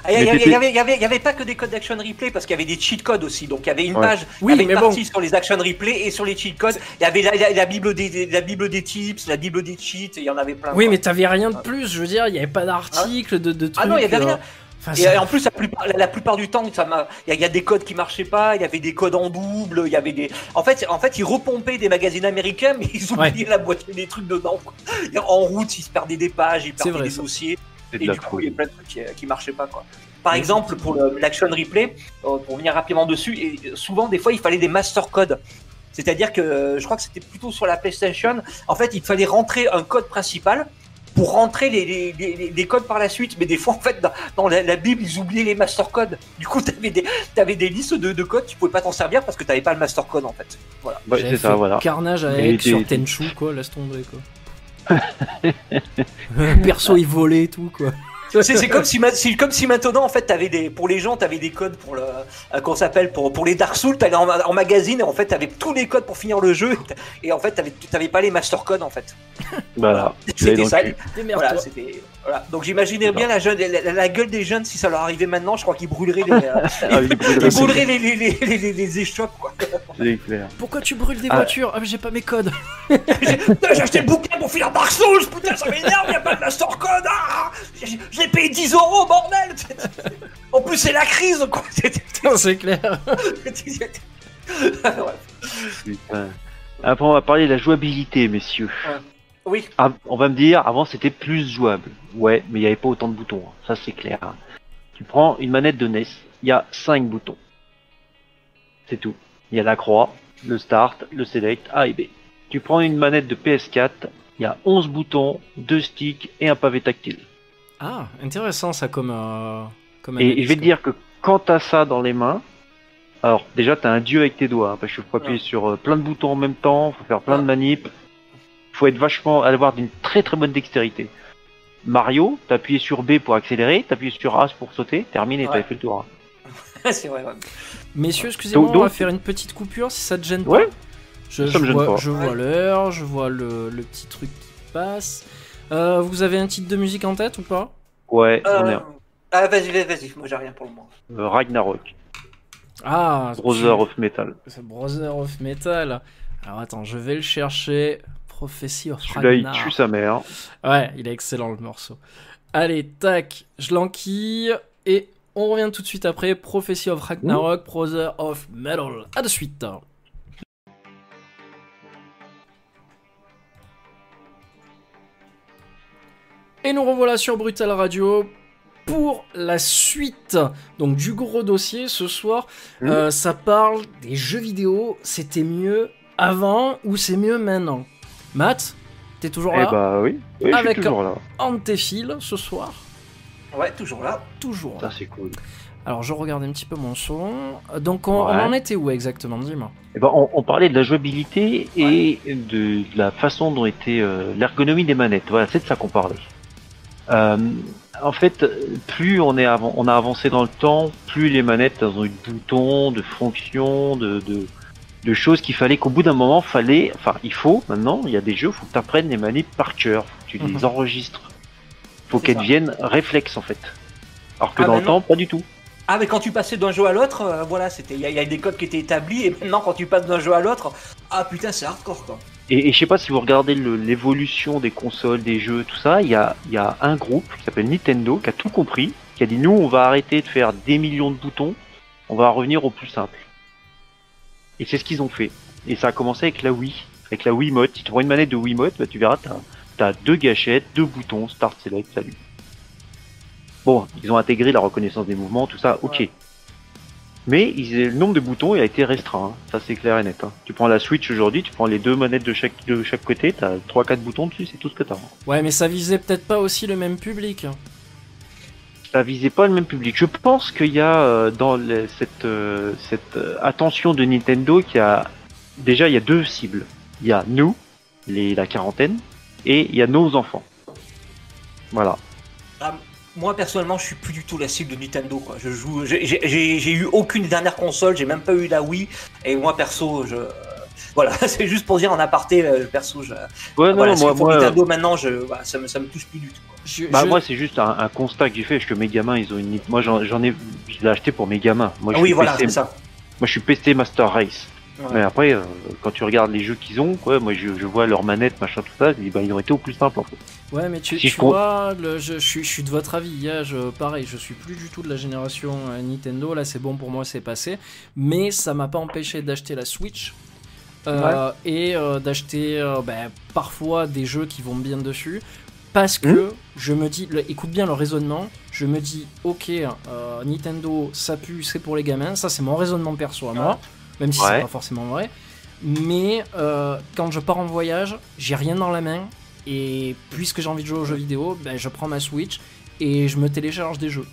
Ah, Il Mais y c'était- avait pas que des codes d'action replay parce qu'il y avait des cheat codes aussi. Donc il y avait une Ouais. page, Oui, il y avait mais une bon. partie sur les action replay et sur les cheat codes. Il y avait la bible des tips, la bible des cheats, et il y en avait plein. Oui, quoi. mais t'avais rien de plus. Je veux dire, il n'y avait pas d'article, de trucs. Ah non, il y avait rien. Enfin, Et ça- en plus, la plupart du temps, il y a des codes qui marchaient pas, il y avait des codes en double, il y avait des. En fait, ils repompaient des magazines américains, mais ils oubliaient la moitié des trucs dedans. Quoi. Et en route, ils se perdaient des pages, ils C'est perdaient vrai, des ça. dossiers. C'est Et de la du coup, il y a folie. plein de trucs qui marchaient pas, quoi. Par exemple, pour l'action replay, pour venir rapidement dessus, et souvent, des fois, il fallait des master codes. C'est-à-dire que je crois que c'était plutôt sur la PlayStation. En fait, il fallait rentrer un code principal pour rentrer les codes par la suite. Mais des fois, en fait, dans la Bible, ils oubliaient les master codes. Du coup, t'avais des listes de codes, tu pouvais pas t'en servir parce que t'avais pas le master code, en fait. Voilà. Ouais, J'avais c'est ça, fait voilà. carnage Et avec sur des- Tenchu, quoi. Laisse tomber, quoi. Perso, il volait et tout, quoi. C'est comme si maintenant, en fait, pour les gens, t'avais des codes pour qu'on s'appelle pour les Dark Souls, t'allais en magazine et en fait, t'avais tous les codes pour finir le jeu et en fait, t'avais pas les master codes, en fait. Voilà. Tu l'avais C'était dans ça. le cul. Démerde-toi. Voilà, voilà. Donc j'imaginais bien la gueule des jeunes si ça leur arrivait maintenant. Je crois qu'ils brûleraient Ah oui, ils brûleraient les échoppes, quoi. c'est clair. Pourquoi tu brûles des Ah. voitures? Ah, mais j'ai pas mes codes. J'ai acheté le bouquin pour finir Dark Souls, putain, ça m'énerve, y'a pas de master code. Ah, je l'ai payé 10 €, bordel. En plus, c'est la crise, quoi. C'est clair. Ouais. Putain. Après, on va parler de la jouabilité, messieurs. Oui. Ah, on va me dire, avant c'était plus jouable. Ouais, mais il n'y avait pas autant de boutons, hein. Ça c'est clair. Hein. Tu prends une manette de NES, il y a 5 boutons. C'est tout. Il y a la croix, le start, le select, A et B. Tu prends une manette de PS4, il y a 11 boutons, 2 sticks et un pavé tactile. Ah, intéressant ça comme Et analyse, je vais te quoi. dire que quand t'as ça dans les mains, alors déjà t'as un dieu avec tes doigts, hein, parce qu'il faut appuyer Ouais. sur plein de boutons en même temps, faut faire plein de manips, faut être avoir d'une très très bonne dextérité. Mario, t'as appuyé sur B pour accélérer, t'as appuyé sur A pour sauter, terminé, Ouais. t'avais fait le tour. Hein. C'est vrai, ouais. Messieurs, excusez-moi, Donc- on va faire une petite coupure si ça te gêne pas. Ouais, Je, ça me je gêne vois, pas. je vois l'heure, je vois le petit truc qui passe. Vous avez un titre de musique en tête ou pas? Ouais, j'en ai un. Ah, vas-y, moi j'ai rien pour le moment. Ragnarok, Ah, Brother of Metal. c'est Brother of Metal. Alors attends, je vais le chercher. Prophecy of Celui-là il Ragnar. tue sa mère. Ouais, il est excellent le morceau. Allez, tac, je l'enquille et on revient tout de suite après. Prophecy of Ragnarok, Brother of Metal. À de suite. Et nous revoilà sur Brutal Radio pour la suite donc du gros dossier ce soir. Ça parle des jeux vidéo. C'était mieux avant ou c'est mieux maintenant? Matt, t'es toujours Eh là? bah oui, je suis Avec toujours là. Antéphile ce soir? Ouais, toujours là. Toujours. Ça c'est cool. Alors je regarde un petit peu mon son. Donc on en était où exactement? Dis-moi. Eh ben, on parlait de la jouabilité et de la façon dont était l'ergonomie des manettes. Voilà, c'est de ça qu'on parlait. En fait, plus on a avancé dans le temps, plus les manettes ont eu de boutons, de fonctions, de choses qu'il fallait qu'au bout d'un moment, maintenant, il y a des jeux, faut que tu apprennes les manettes par cœur, faut que tu les enregistres. Faut C'est qu'elles ça. deviennent réflexes en fait. Alors que Ah, dans le maintenant- temps, pas du tout. Ah, mais quand tu passais d'un jeu à l'autre, voilà, il y a des codes qui étaient établis, et maintenant, quand tu passes d'un jeu à l'autre, ah putain, c'est hardcore, quoi. Et je sais pas si vous regardez l'évolution des consoles, des jeux, tout ça, il y a un groupe qui s'appelle Nintendo qui a tout compris, qui a dit nous on va arrêter de faire des millions de boutons, on va revenir au plus simple. Et c'est ce qu'ils ont fait. Et ça a commencé avec la Wii, avec la Wiimote. Si tu prends une manette de Wiimote, bah, tu verras, t'as 2 gâchettes, 2 boutons, start, select, salut. Bon, ils ont intégré la reconnaissance des mouvements, tout ça, ok. Ouais. Mais le nombre de boutons il a été restreint, hein. Ça c'est clair et net. Hein. Tu prends la Switch aujourd'hui, tu prends les 2 manettes de chaque côté, t'as 3-4 boutons dessus, c'est tout ce que t'as. Ouais, mais ça visait peut-être pas aussi le même public. Ça visait pas le même public. Je pense qu'il y a dans cette attention de Nintendo qu'il y a déjà il y a 2 cibles. Il y a nous, la quarantaine, et il y a nos enfants. Voilà. Ah, moi, personnellement, je suis plus du tout la cible de Nintendo, quoi. J'ai eu aucune dernière console, j'ai même pas eu la Wii, et moi, perso, voilà, c'est juste pour dire en aparté, perso, Ouais, voilà, non, ce que font moi, Nintendo maintenant, voilà, ça me touche plus du tout, quoi. moi c'est juste un constat que j'ai fait, parce que mes gamins ils ont une. Moi je l'ai acheté pour mes gamins. Moi, Ah je oui, suis voilà, PC c'est ça. Moi je suis PC Master Race. Ouais. Mais après, quand tu regardes les jeux qu'ils ont, quoi, moi je vois leurs manettes, machin, tout ça, je dis, bah, ils auraient été au plus simple en fait. Ouais, mais tu Si vois, je suis de votre avis. Hein, pareil, je suis plus du tout de la génération Nintendo. Là, c'est bon pour moi, c'est passé. Mais ça m'a pas empêché d'acheter la Switch. Et d'acheter parfois des jeux qui vont bien dessus. Parce que je me dis, écoute bien le raisonnement, je me dis, ok, Nintendo, ça pue, c'est pour les gamins. Ça, c'est mon raisonnement perso à moi. Même si c'est pas forcément vrai. Mais quand je pars en voyage, j'ai rien dans la main. Et puisque j'ai envie de jouer aux jeux vidéo, ben, je prends ma Switch et je me télécharge des jeux.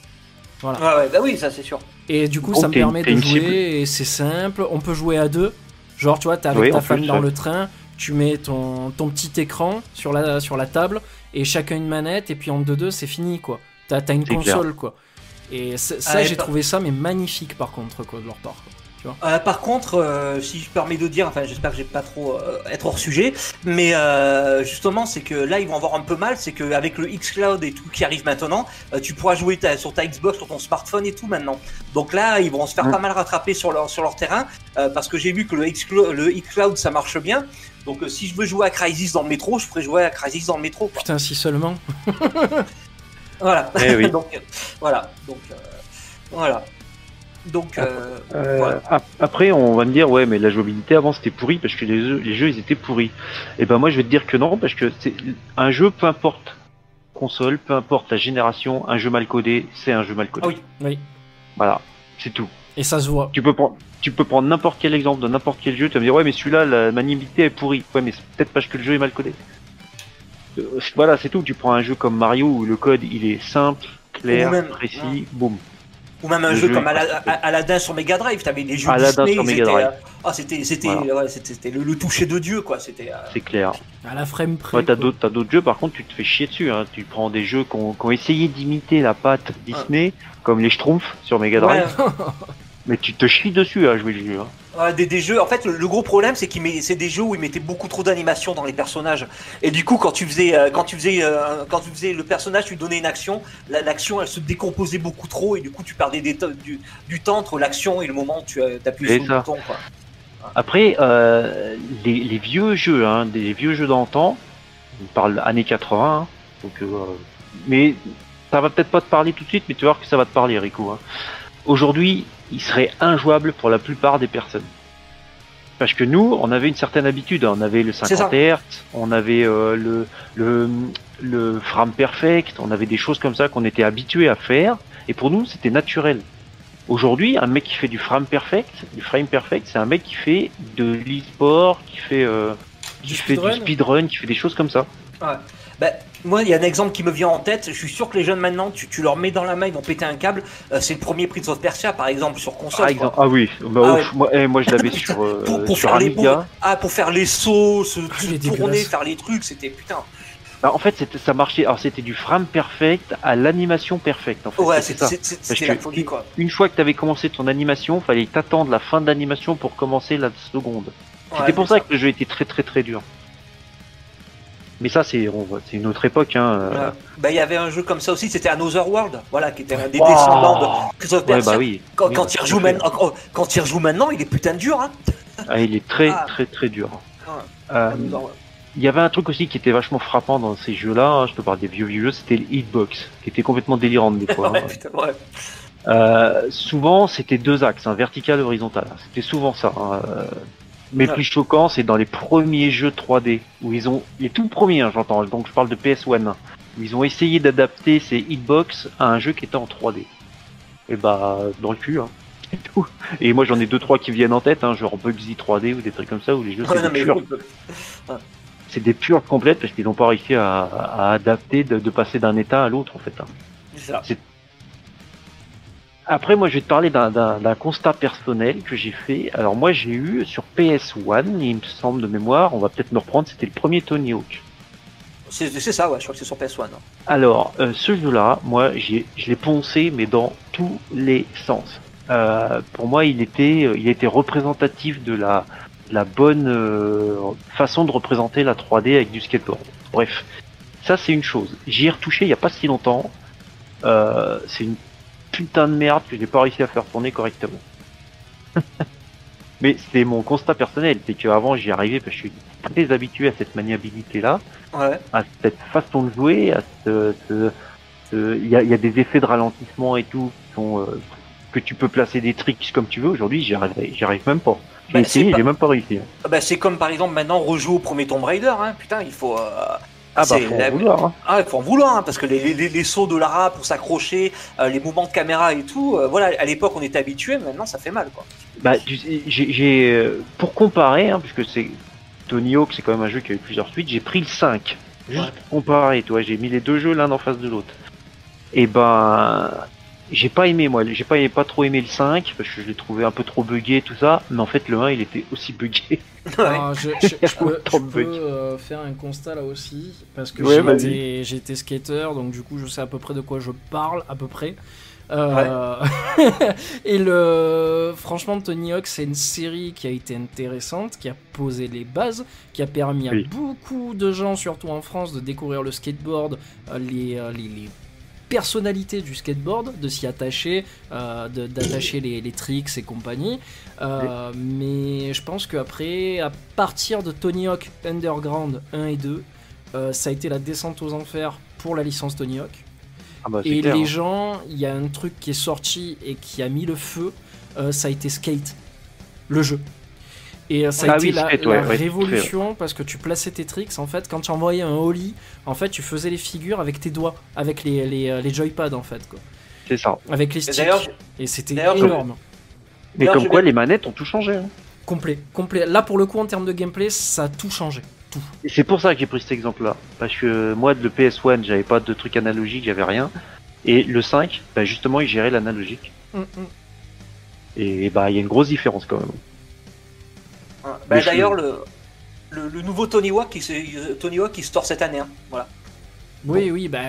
Voilà. Ouais, bah oui, ça c'est sûr. Et du coup, ça me permet de jouer et c'est simple. On peut jouer à 2. Genre, tu vois, t'es avec ta femme dans le train, tu mets ton petit écran sur la table et chacun une manette et puis en 2-2, c'est fini, quoi. T'as une console, quoi. Et ça, j'ai trouvé ça mais magnifique, par contre, quoi, de leur part, quoi. Par contre, si je permets de dire, enfin j'espère que j'ai pas trop être hors sujet, mais justement c'est que là ils vont avoir un peu mal, c'est qu'avec le xCloud et tout qui arrive maintenant, tu pourras jouer sur ta Xbox, sur ton smartphone et tout maintenant. Donc là ils vont se faire pas mal rattraper sur leur terrain, parce que j'ai vu que le xCloud ça marche bien. Donc si je veux jouer à Crysis dans le métro, je pourrais jouer à Crysis dans le métro, quoi. Putain, si seulement. Voilà. Oui. Donc voilà. Donc voilà. Après on va me dire ouais mais la jouabilité avant c'était pourri parce que les jeux ils étaient pourris. Et ben moi je vais te dire que non, parce que c'est un jeu, peu importe console, peu importe la génération, un jeu mal codé c'est un jeu mal codé. Ah oui. Oui. Voilà, c'est tout. Et ça se voit. Tu peux prendre n'importe quel exemple de n'importe quel jeu, tu vas me dire ouais mais celui-là la maniabilité est pourrie. Ouais mais c'est peut-être parce que le jeu est mal codé. Voilà, c'est tout. Tu prends un jeu comme Mario où le code il est simple, clair, précis, boum. Ou même un jeu comme Aladdin sur Mega Drive, t'avais des jeux Aladdin Disney, sur Mega Drive. C'était le toucher de Dieu, quoi. C'était. C'est clair. À la frame près. Ouais, t'as d'autres jeux, par contre, tu te fais chier dessus. Hein. Tu prends des jeux qui ont essayé d'imiter la patte Disney, comme les Schtroumpfs sur Mega Drive. Ouais. Mais tu te chies dessus à jouer le jeu. Hein. Des jeux, en fait, le gros problème, c'est c'est des jeux où ils mettaient beaucoup trop d'animation dans les personnages. Et du coup, quand tu faisais le personnage, tu lui donnais une action, l'action, elle se décomposait beaucoup trop, et du coup, tu perdais du temps entre l'action et le moment où tu appuies sur le bouton, quoi. Après, les vieux jeux, hein, des vieux jeux d'antan, on parle années 80, hein, donc, mais ça va peut-être pas te parler tout de suite, mais tu vas voir que ça va te parler, Rico. Hein. Aujourd'hui, il serait injouable pour la plupart des personnes. Parce que nous, on avait une certaine habitude, on avait le 50 Hz, on avait le frame perfect, on avait des choses comme ça qu'on était habitué à faire, et pour nous, c'était naturel. Aujourd'hui, un mec qui fait du frame perfect, c'est un mec qui fait de l'e-sport, qui fait du speedrun, qui fait des choses comme ça. Ouais. Bah, moi, il y a un exemple qui me vient en tête. Je suis sûr que les jeunes maintenant, tu leur mets dans la main, ils vont péter un câble. C'est le premier Prince of Persia, par exemple, sur console. Ah oui, bah, moi je l'avais sur pour sur faire les Amiga. pour faire les sauts, se tourner, faire les trucs, c'était putain. Bah, en fait, ça marchait. Alors, c'était du frame perfect à l'animation perfect. En fait, ouais, c'était la folie, quoi. Une fois que tu avais commencé ton animation, fallait t'attendre la fin de l'animation pour commencer la seconde. C'était pour ça que le jeu était très très très dur. Mais ça, c'est une autre époque. Hein. Ouais. Bah, il y avait un jeu comme ça aussi, c'était Another World, voilà, qui était un des descendants de Prince of Persia. Ouais, bah oui. Quand il rejoue maintenant, il est putain de dur. Hein. Ah, il est très très très dur. Il y avait un truc aussi qui était vachement frappant dans ces jeux-là, hein, je te parle des vieux jeux, c'était le hitbox, qui était complètement délirante des fois. Ouais, hein. putain, ouais. Souvent, c'était 2 axes, vertical et horizontal. C'était souvent ça. Hein. Mais le plus choquant, c'est dans les premiers jeux 3D, où ils ont, les tout premiers, hein, j'entends, donc je parle de PS1, où ils ont essayé d'adapter ces hitbox à un jeu qui était en 3D. Et bah, dans le cul, hein. C'est tout. Et moi, j'en ai 2-3 qui viennent en tête, hein, genre Bugsy 3D ou des trucs comme ça, où les jeux c'est des purs. C'est des purs complètes parce qu'ils n'ont pas réussi à adapter, de passer d'un état à l'autre, en fait. Hein. C'est ça. Après, moi, je vais te parler d'un constat personnel que j'ai fait. Alors, moi, j'ai eu sur PS1, il me semble de mémoire, on va peut-être me reprendre, c'était le premier Tony Hawk. C'est ça, ouais, je crois que c'est sur PS1. Hein. Alors, ce jeu-là, moi, je l'ai poncé, mais dans tous les sens. Pour moi, il était représentatif de la bonne façon de représenter la 3D avec du skateboard. Bref, ça, c'est une chose. J'y ai retouché il n'y a pas si longtemps. C'est une putain de merde que j'ai pas réussi à faire tourner correctement. Mais c'était mon constat personnel, c'est qu'avant j'y arrivais parce que je suis très habitué à cette maniabilité-là, ouais. à cette façon de jouer, à il y a des effets de ralentissement et tout qui sont que tu peux placer des tricks comme tu veux. Aujourd'hui, j'y arrive même pas. J'ai essayé, j'ai même pas réussi. Bah, c'est comme par exemple maintenant rejouer au premier Tomb Raider, hein. Putain, il faut. Faut en vouloir. Hein. Ah, il faut en vouloir, hein, parce que les sauts de Lara pour s'accrocher, les mouvements de caméra et tout, voilà, à l'époque on était habitué, maintenant ça fait mal, quoi. Bah, j'ai pour comparer, hein, puisque c'est Tony Hawk, c'est quand même un jeu qui a eu plusieurs suites, j'ai pris le 5, juste pour comparer, toi, j'ai mis les 2 jeux l'un en face de l'autre. Et ben, j'ai pas aimé, moi, j'ai pas trop aimé le 5, parce que je l'ai trouvé un peu trop buggé, tout ça, mais en fait le 1 il était aussi buggé. Ah, je peux faire un constat là aussi, parce que j'ai été skater, donc du coup je sais à peu près de quoi je parle, à peu près. Et franchement, Tony Hawk, c'est une série qui a été intéressante, qui a posé les bases, qui a permis à beaucoup de gens, surtout en France, de découvrir le skateboard, les personnalités du skateboard, de s'y attacher, d'attacher les tricks et compagnie. Mais je pense qu'après, à partir de Tony Hawk Underground 1 et 2, ça a été la descente aux enfers pour la licence Tony Hawk. Ah bah, et clair, les gens, il y a un truc qui est sorti et qui a mis le feu, ça a été Skate, le jeu. Et ça a été la révolution, parce que tu plaçais tes tricks, en fait, quand tu envoyais un ollie, en fait, tu faisais les figures avec tes doigts, avec les joypads, en fait, quoi. C'est ça. Avec les sticks. Et c'était énorme. Mais comme quoi, les manettes ont tout changé. Hein. Complet. Là, pour le coup, en termes de gameplay, ça a tout changé. Tout. Et c'est pour ça que j'ai pris cet exemple-là. Parce que moi, le PS1, j'avais pas de truc analogique, j'avais rien. Et le 5, bah, justement, il gérait l'analogique. Et bah, il y a une grosse différence quand même. Bah, d'ailleurs, le nouveau Tony Hawk qui sort cette année. Hein. Voilà. Oui, bah,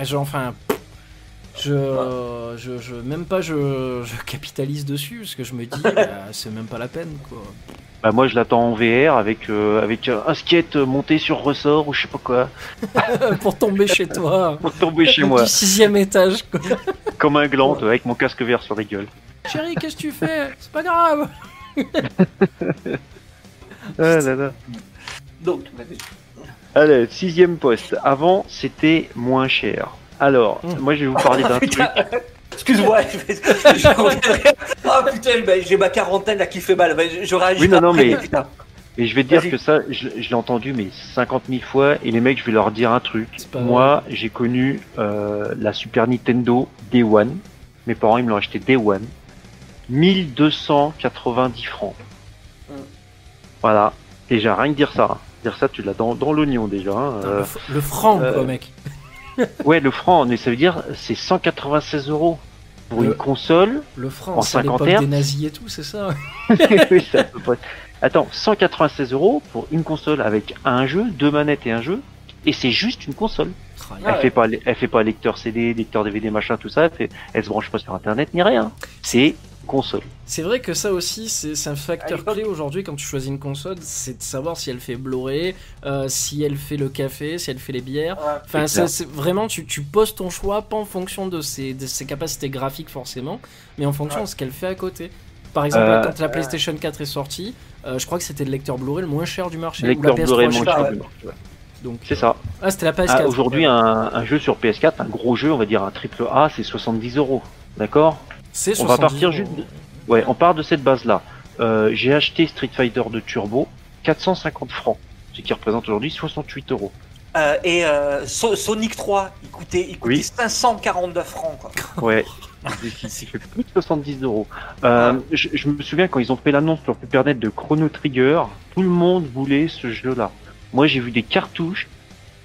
même pas je capitalise dessus, parce que je me dis, c'est même pas la peine, quoi. Bah moi je l'attends en VR avec un skate monté sur ressort ou je sais pas quoi. Pour tomber chez toi. Pour tomber chez moi. Du 6e étage, quoi. Comme un gland avec mon casque VR sur la gueule. Chérie, qu'est-ce que tu fais? C'est pas grave. Ah là là. Donc, allez, 6e poste. Avant c'était moins cher. Alors, moi je vais vous parler d'un truc. Excuse-moi, oh putain, j'ai ma quarantaine là qui fait mal. Je réagis. Oui, non, mais je vais te dire que ça, je l'ai entendu 50 000 fois, et les mecs, je vais leur dire un truc. Moi, j'ai connu la Super Nintendo Day One. Mes parents, ils me l'ont acheté Day One. 1290 francs. Voilà, déjà rien que dire ça. Dire ça, tu l'as dans l'oignon déjà. Hein. Le franc, quoi, mec. Ouais, le franc, mais ça veut dire c'est 196 € pour une console. Le franc, en c'est à 50 l'époque des Hz. nazis et tout, c'est ça? Oui, c'est à peu près. Attends, 196 € pour une console avec un jeu, 2 manettes et un jeu, et c'est juste une console. Elle fait pas lecteur CD, lecteur DVD, machin, tout ça. Elle se branche pas sur Internet ni rien. C'est console. C'est vrai que ça aussi, c'est un facteur clé aujourd'hui quand tu choisis une console, c'est de savoir si elle fait Blu-ray, si elle fait le café, si elle fait les bières. Enfin, c'est vraiment, tu poses ton choix pas en fonction de ses capacités graphiques forcément, mais en fonction de ce qu'elle fait à côté. Par exemple, quand la PlayStation 4 est sortie, je crois que c'était le lecteur Blu-ray le moins cher du marché. Le lecteur Blu-ray le moins cher du marché. Donc, c'est ça. Ah, c'était la PS4. Aujourd'hui, un jeu sur PS4, un gros jeu, on va dire un triple A, c'est 70 €. D'accord ? On va partir juste. Ouais, on part de cette base-là. J'ai acheté Street Fighter de Turbo, 450 francs, ce qui représente aujourd'hui 68 €. Et Sonic 3, il coûtait 549 francs, quoi. Ouais. Il fait plus de 70 €. Je me souviens quand ils ont fait l'annonce sur Supernet de Chrono Trigger, tout le monde voulait ce jeu-là. Moi, j'ai vu des cartouches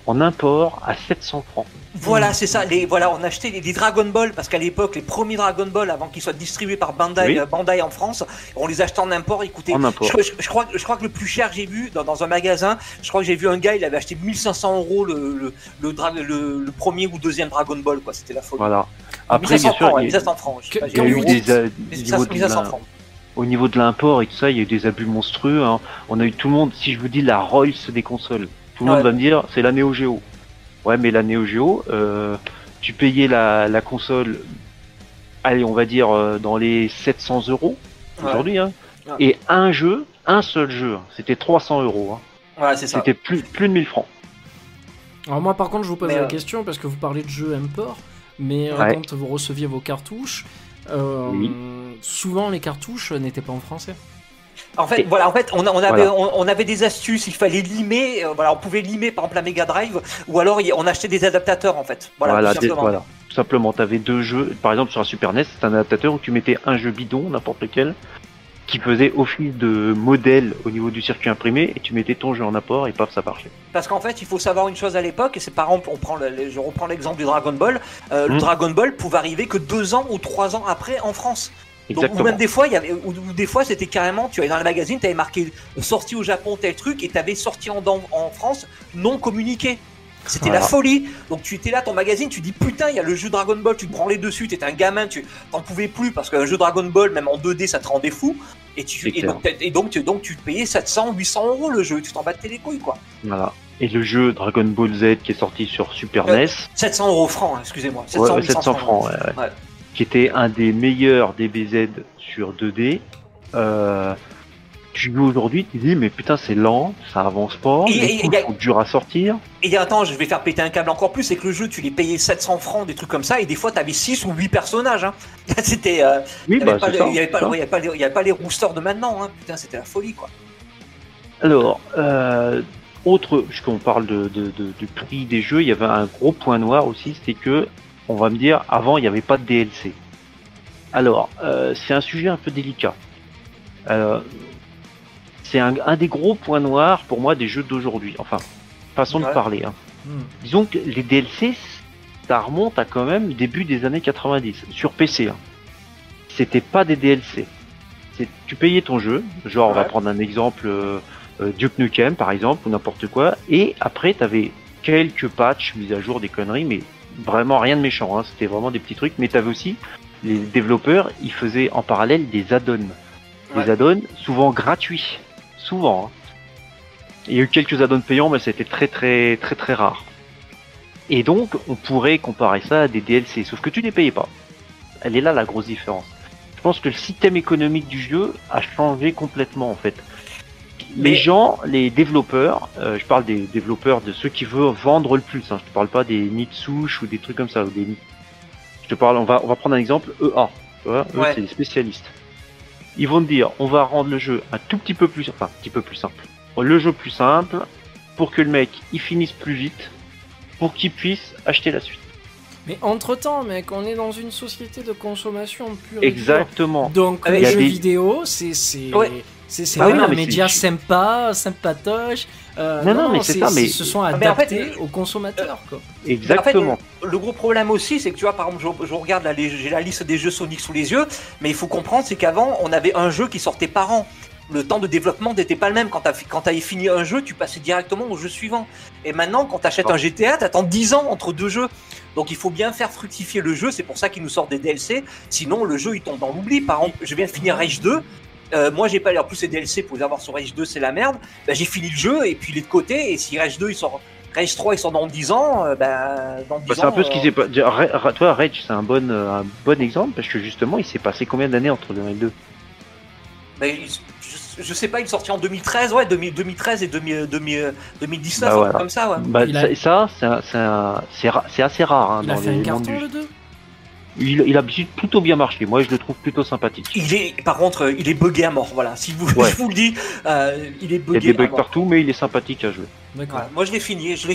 en import à 700 francs. Voilà, c'est ça. On achetait les Dragon Ball parce qu'à l'époque, les premiers Dragon Ball, avant qu'ils soient distribués par Bandai en France, on les achetait en import. Ils coûtaient. Je crois que le plus cher que j'ai vu dans un magasin, je crois que j'ai vu un gars, il avait acheté 1500 € le premier ou deuxième Dragon Ball, quoi. C'était la folie. Voilà. Après, 1500 bien sûr, francs, 1500 francs. Il y a eu au niveau de l'import et tout ça, il y a eu des abus monstrueux. Hein. On a eu tout le monde. Si je vous dis la Royce des consoles, tout le monde va me dire c'est la Neo Geo. Ouais, mais la Neo Geo, tu payais la console, allez, on va dire dans les 700 € aujourd'hui, hein. Et un seul jeu, c'était 300 €. Hein. Ouais, c'est ça. C'était plus de 1000 francs. Alors moi, par contre, je vous pose la question parce que vous parlez de jeux import, mais quand vous receviez vos cartouches, souvent les cartouches n'étaient pas en français. En fait, on avait des astuces, il fallait limer, on pouvait limer par exemple la Mega Drive, ou alors on achetait des adaptateurs en fait. Tout simplement, tu avais deux jeux, par exemple sur un Super NES, c'est un adaptateur où tu mettais un jeu bidon, n'importe lequel, qui faisait office de modèle au niveau du circuit imprimé, et tu mettais ton jeu en apport et paf, ça marchait. Parce qu'en fait, il faut savoir une chose à l'époque, et c'est par exemple, je reprends l'exemple du Dragon Ball, le Dragon Ball pouvait arriver que 2 ans ou 3 ans après en France. Donc, ou même des fois, des fois c'était carrément, tu allais dans le magazine, tu avais marqué sorti au Japon tel truc, et tu avais sorti en France non communiqué. C'était la folie. Donc tu étais là, ton magazine, tu dis putain, il y a le jeu Dragon Ball, tu te branlais dessus, t'étais un gamin, tu t'en pouvais plus parce qu'un jeu Dragon Ball, même en 2D, ça te rendait fou. Et donc tu payais 700, 800 € le jeu, tu t'en battais les couilles, quoi. Voilà. Et le jeu Dragon Ball Z qui est sorti sur Super NES. 700 € francs, excusez-moi. 700 francs, ouais. Qui était un des meilleurs DBZ sur 2D. Tu joues aujourd'hui, tu te dis mais putain c'est lent, ça avance pas, les coups sont durs à sortir. Et attends, je vais faire péter un câble encore plus, c'est que le jeu tu les payais 700 francs, des trucs comme ça, et des fois t'avais 6 ou 8 personnages. Hein. C'était, il n'y avait pas les roosters de maintenant, hein. Putain c'était la folie quoi. Alors, puisqu'on parle du prix des jeux, il y avait un gros point noir aussi, c'était que, on va me dire, avant il n'y avait pas de DLC. Alors, c'est un sujet un peu délicat. C'est un des gros points noirs pour moi des jeux d'aujourd'hui. Enfin, façon de parler. Hein. Disons que les DLC, ça remonte à quand même début des années 90 sur PC. Hein. C'était pas des DLC. Tu payais ton jeu, genre on va prendre un exemple Duke Nukem par exemple ou n'importe quoi, et après t'avais quelques patchs, mises à jour, des conneries, mais vraiment rien de méchant. Hein. C'était vraiment des petits trucs. Mais t'avais aussi les développeurs, ils faisaient en parallèle des add-ons. Des add-ons souvent gratuits. Souvent. Hein. Il y a eu quelques add-ons payants, mais c'était très rare. Et donc, on pourrait comparer ça à des DLC, sauf que tu les payais pas. Elle est là la grosse différence. Je pense que le système économique du jeu a changé complètement en fait. Les gens, les développeurs, je parle des développeurs de ceux qui veulent vendre le plus. Hein, je te parle pas des Nitsouche ou des trucs comme ça. Je te parle, on va prendre un exemple, EA. Tu vois, eux, c'est des spécialistes. Ils vont te dire, on va rendre le jeu un petit peu plus simple. Le jeu plus simple, pour que le mec, il finisse plus vite, pour qu'il puisse acheter la suite. Mais entre-temps, mec, on est dans une société de consommation pure. Exactement. Donc Ah, les il y a jeux des- vidéo, c'est Ouais. Ah oui, vraiment non, un mais média c'est- sympa, sympatoche. Non, mais c'est ça, mais- ils se sont mais en fait, adaptés aux consommateurs, quoi. Exactement. En fait, le gros problème aussi, c'est que tu vois, par exemple, je regarde là, j'ai la liste des jeux Sonic sous les yeux, mais il faut comprendre, c'est qu'avant, on avait un jeu qui sortait par an. Le temps de développement n'était pas le même. Quand tu avais fini un jeu, tu passais directement au jeu suivant. Et maintenant, quand tu achètes un GTA, tu attends 10 ans entre deux jeux. Donc il faut bien faire fructifier le jeu, c'est pour ça qu'ils nous sortent des DLC. Sinon, le jeu il tombe dans l'oubli. Par exemple, je viens de finir Rage 2. Moi, j'ai pas en plus les DLC pour les avoir sur Rage 2, c'est la merde. Bah, j'ai fini le jeu et puis il est de côté. Et si Rage 2 il sort, Rage 3 il sort dans 10 ans, dans 10 Bah, c'est un ans. peu ce qui s'est passé. Toi, Rage, c'est un bon exemple parce que justement, il s'est passé combien d'années entre le 1 et le 2? Bah, je sais pas, il est sorti en 2013, ouais, 2013 et 2019, Bah, un voilà. truc comme ça, ouais. Bah, Il a- c'est assez rare. Hein, Il a dans fait les un mondes carton du- le 2. Il a plutôt bien marché. Moi, je le trouve plutôt sympathique. Par contre, il est buggé à mort, voilà. Si vous, Ouais. je vous le dis, il est Il y a buggé des à bugs mort. partout, mais il est sympathique à jouer. D'accord. Voilà. Moi, je l'ai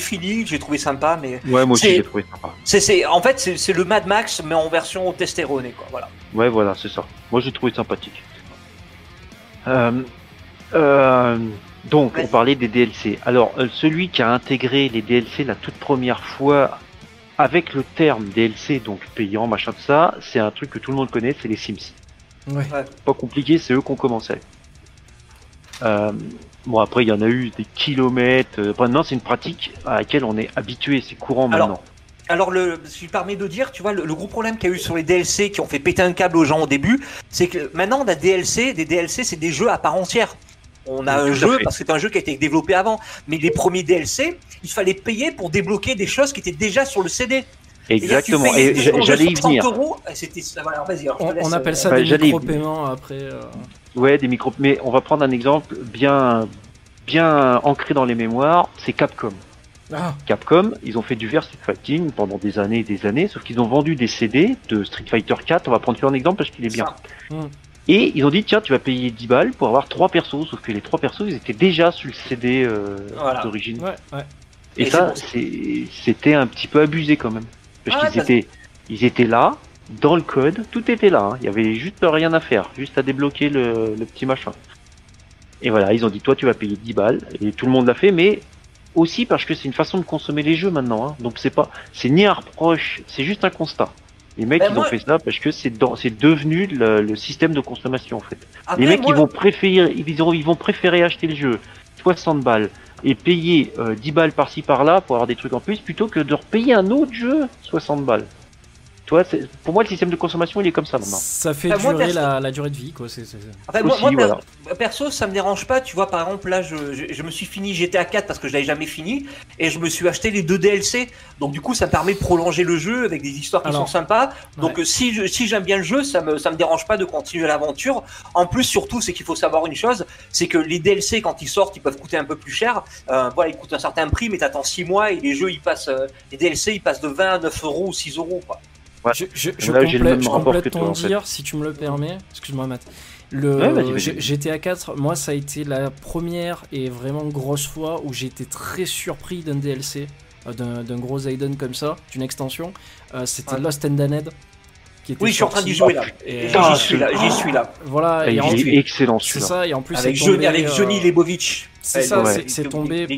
fini, j'ai trouvé sympa, mais Ouais, moi aussi, C'est- j'ai trouvé sympa. en fait, c'est le Mad Max, mais en version testéronée, quoi, voilà. Ouais, voilà, c'est ça. Moi, j'ai trouvé sympathique. Donc, Ouais. on parlait des DLC. Alors, celui qui a intégré les DLC la toute première fois avec le terme DLC, donc payant, machin, tout ça, c'est un truc que tout le monde connaît, c'est les Sims. Ouais. Pas compliqué, c'est eux qui ont commencé. Bon, après, il y en a eu des kilomètres. Maintenant, c'est une pratique à laquelle on est habitué, c'est courant Alors, maintenant. Alors, si je permets de dire, tu vois, le gros problème qu'il y a eu sur les DLC qui ont fait péter un câble aux gens au début, c'est que maintenant, on a des DLC, c'est des jeux à part entière. On a Oui, un tout à jeu fait. parce que c'est un jeu qui a été développé avant. Mais les premiers DLC, il fallait payer pour débloquer des choses qui étaient déjà sur le CD. Exactement, C'est-à-dire et que tu payais j'allais y 60 venir. euros, c'était voilà, vas-y, alors je te On laisse, appelle ça Bah, des j'allais- micro-paiements après. Ouais, des micros. Mais on va prendre un exemple bien ancré dans les mémoires, c'est Capcom. Ah, Capcom, ils ont fait du Street Fighting pendant des années et des années, sauf qu'ils ont vendu des CD de Street Fighter 4, on va prendre un exemple parce qu'il est bien. Ça. Et ils ont dit, tiens, tu vas payer 10 balles pour avoir 3 persos, sauf que les 3 persos, ils étaient déjà sur le CD Voilà. d'origine. ouais, ouais. Et Et ça, c'est c'était un petit peu abusé quand même. Parce Ah, ils étaient là, dans le code, tout était là, hein. Il y avait juste rien à faire, juste à débloquer le petit machin. Et voilà, ils ont dit, toi, tu vas payer 10 balles, et tout le monde l'a fait, mais aussi parce que c'est une façon de consommer les jeux maintenant, hein. Donc c'est ni un reproche, c'est juste un constat. Les mecs, Ben ils moi- ont fait ça parce que c'est devenu le système de consommation, en fait. Après, Les mecs, moi, ils vont préférer acheter le jeu 60 balles et payer 10 balles par-ci par-là pour avoir des trucs en plus plutôt que de repayer un autre jeu 60 balles. Toi, pour moi, le système de consommation, il est comme ça maintenant. Ça fait Bah, moi, durer perso- la durée de vie, quoi. Enfin, Aussi, moi, voilà. perso, ça me dérange pas. Tu vois, par exemple, là, je me suis fini GTA 4 parce que je l'avais jamais fini et je me suis acheté les 2 DLC. Donc, du coup, ça me permet de prolonger le jeu avec des histoires qui Alors, sont sympas. Donc, ouais. si j'aime bien le jeu, ça me dérange pas de continuer l'aventure. En plus, surtout, c'est qu'il faut savoir une chose, c'est que les DLC, quand ils sortent, ils peuvent coûter un peu plus cher. Voilà, ils coûtent un certain prix, mais t'attends 6 mois et les jeux, les DLC, ils passent de 20 à 9 euros ou 6 euros, quoi. Ouais. Je Là, j'ai le même je rapport complète que toi, ton en fait. dire, si tu me le permets. Excuse-moi, Matt. Ouais, vas-y. GTA 4, moi, ça a été la première et vraiment grosse fois où j'ai été très surpris d'un DLC, d'un gros Aiden comme ça, d'une extension. C'était Ouais. Lost and Damned. Qui était Oui, je suis en train sorti. d'y jouer là. Et, J'y suis là. Voilà, et Il en- est excellent c'est celui-là. ça, et en plus, Avec c'est tombé, Johnny Lebovitch. c'est ça, Ouais. c'est tombé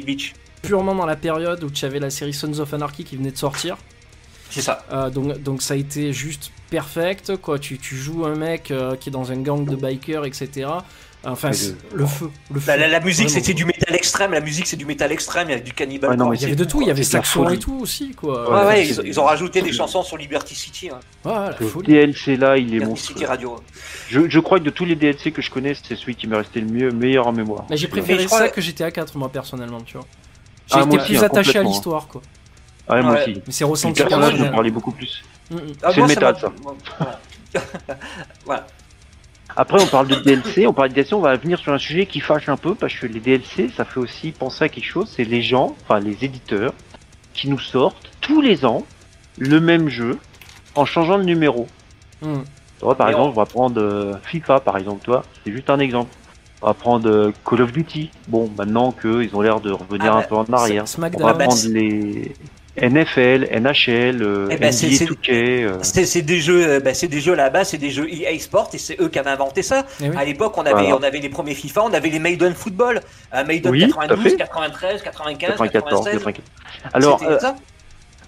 purement dans la période où tu avais la série Sons of Anarchy qui venait de sortir. C'est ça. Donc ça a été juste perfect, quoi. Tu joues un mec qui est dans un gang de bikers, etc. Enfin, Mais c'est le feu. La musique, Vraiment. c'était du métal extrême. La musique, c'est du métal extrême. Il y a du cannibal. Ouais, non, mais Il y avait de tout, il y avait c'est de la Saxon folie. et tout aussi, quoi. Ouais, ouais, c'est- ils ont rajouté des chansons sur Liberty City. Hein. Ouais, la Ce folie. DLC là, il est Liberty monstrueux. City Radio. Je crois que de tous les DLC que je connais, c'est celui qui m'est resté le meilleur en mémoire. Mais j'ai Mais préféré je crois- ça que GTA 4, moi, personnellement, tu vois. J'ai Ah, été moi aussi, plus hein, attaché à complètement, l'histoire, quoi. Ouais, moi Ouais. aussi. Mais c'est Le ressenti personnage, personnel. je parlais beaucoup plus. Mm, mm. Ah, C'est moi, le ça métal, m'a- ça. Voilà. Voilà. Après, on parle de DLC, on va venir sur un sujet qui fâche un peu, parce que les DLC, ça fait aussi penser à quelque chose, c'est les gens, enfin les éditeurs, qui nous sortent tous les ans le même jeu, en changeant le numéro. Mm. Toi, par Et exemple, on va prendre FIFA, par exemple, toi, c'est juste un exemple. On va prendre Call of Duty. Bon, maintenant qu'ils ont l'air de revenir Ah, un peu en arrière. Smackdown. On va bah, prendre c'est- les... NFL, NHL, Eh ben, NBA 2K. c'est des jeux, c'est des jeux à la base, c'est des jeux EA Sport et c'est eux qui avaient inventé ça. Eh oui. À l'époque, Voilà. on avait les premiers FIFA, on avait les Maiden Football, Maiden Oui, tout à 92, fait. 93, 95, 94, 96. 94. Alors, C'était ça.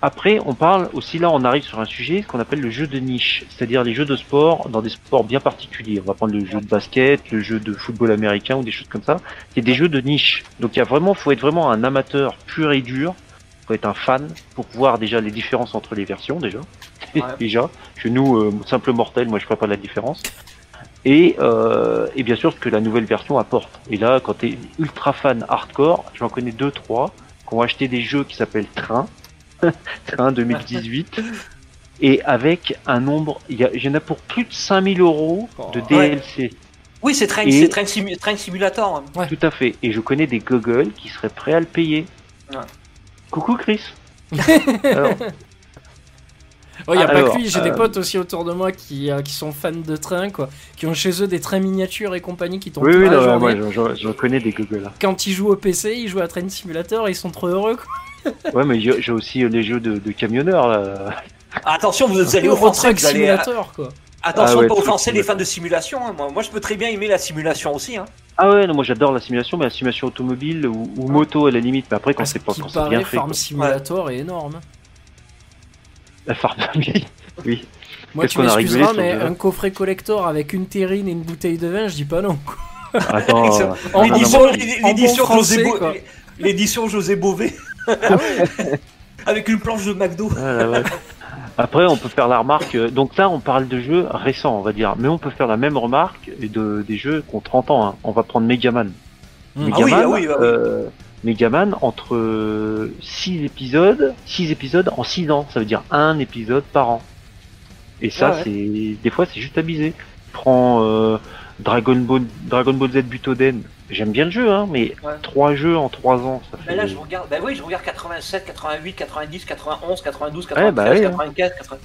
après, on parle aussi, là, on arrive sur un sujet qu'on appelle le jeu de niche, c'est-à-dire les jeux de sport dans des sports bien particuliers. On va prendre le jeu de basket, le jeu de football américain ou des choses comme ça. C'est des jeux de niche. Donc, faut être vraiment un amateur pur et dur. Faut être un fan pour voir déjà les différences entre les versions, déjà. Ouais. Déjà. Chez nous, simple mortel, moi, je ferais pas la différence. Et bien sûr, ce que la nouvelle version apporte. Et là, quand t'es ultra fan hardcore, j'en connais 2-3 qui ont acheté des jeux qui s'appellent Train. Train 2018 et avec un nombre, il y en a pour plus de 5000 € de DLC. Oui, c'est Train, Et- Train Simulator. Ouais. Tout à fait. Et je connais des gogoles qui seraient prêts à le payer. Ouais. Coucou Chris. Alors, Oh, y a pas Alors, que lui, j'ai des potes aussi autour de moi qui sont fans de trains, quoi, qui ont chez eux des trains miniatures et compagnie qui tombent oui, toute oui, la non, journée. moi je connais des gogoles. Quand ils jouent au PC, ils jouent à Train Simulator et ils sont trop heureux, quoi. Ouais, mais j'ai aussi les jeux de camionneurs là. Attention, vous allez Euro offenser, Truck vous allez, Simulator, quoi. attention Ah ouais, de pas Truck offenser les Simulator. fans de simulation. Hein. Moi, je peux très bien aimer la simulation aussi. Hein. Ah ouais, non, moi j'adore la simulation, mais la simulation automobile ou moto à la limite. Mais après quand Parce c'est pas qu'il quand c'est bien paraît, fait. Farm Quoi. Simulator est énorme. La farm, oui. Moi, Qu'est-ce tu qu'on a rigolé m'excuseras, sur mais le jeu, là un coffret collector avec une terrine et une bouteille de vin, je dis pas non, quoi. Attends. En L'édition, bon- l'édition en bon José français, quoi. l'édition José Bové. Avec une planche de McDo. Ah, la vache. Après, on peut faire la remarque. Donc là, on parle de jeux récents, on va dire. Mais on peut faire la même remarque des jeux qui ont 30 ans. Hein. On va prendre Megaman. Mm. Ah oui, Megaman, ah oui, ah oui. Megaman, entre 6 épisodes en 6 ans. Ça veut dire un épisode par an. Et ça, Ouais, ouais. des fois, c'est juste abusé. Prends Dragon Ball Z Butoden. J'aime bien le jeu, hein, mais Ouais. 3 jeux en 3 ans, ça fait. Ben là, je regarde, ben oui, je regarde 87, 88, 90, 91, 92, Ouais, 93, bah oui, hein. 84, 80.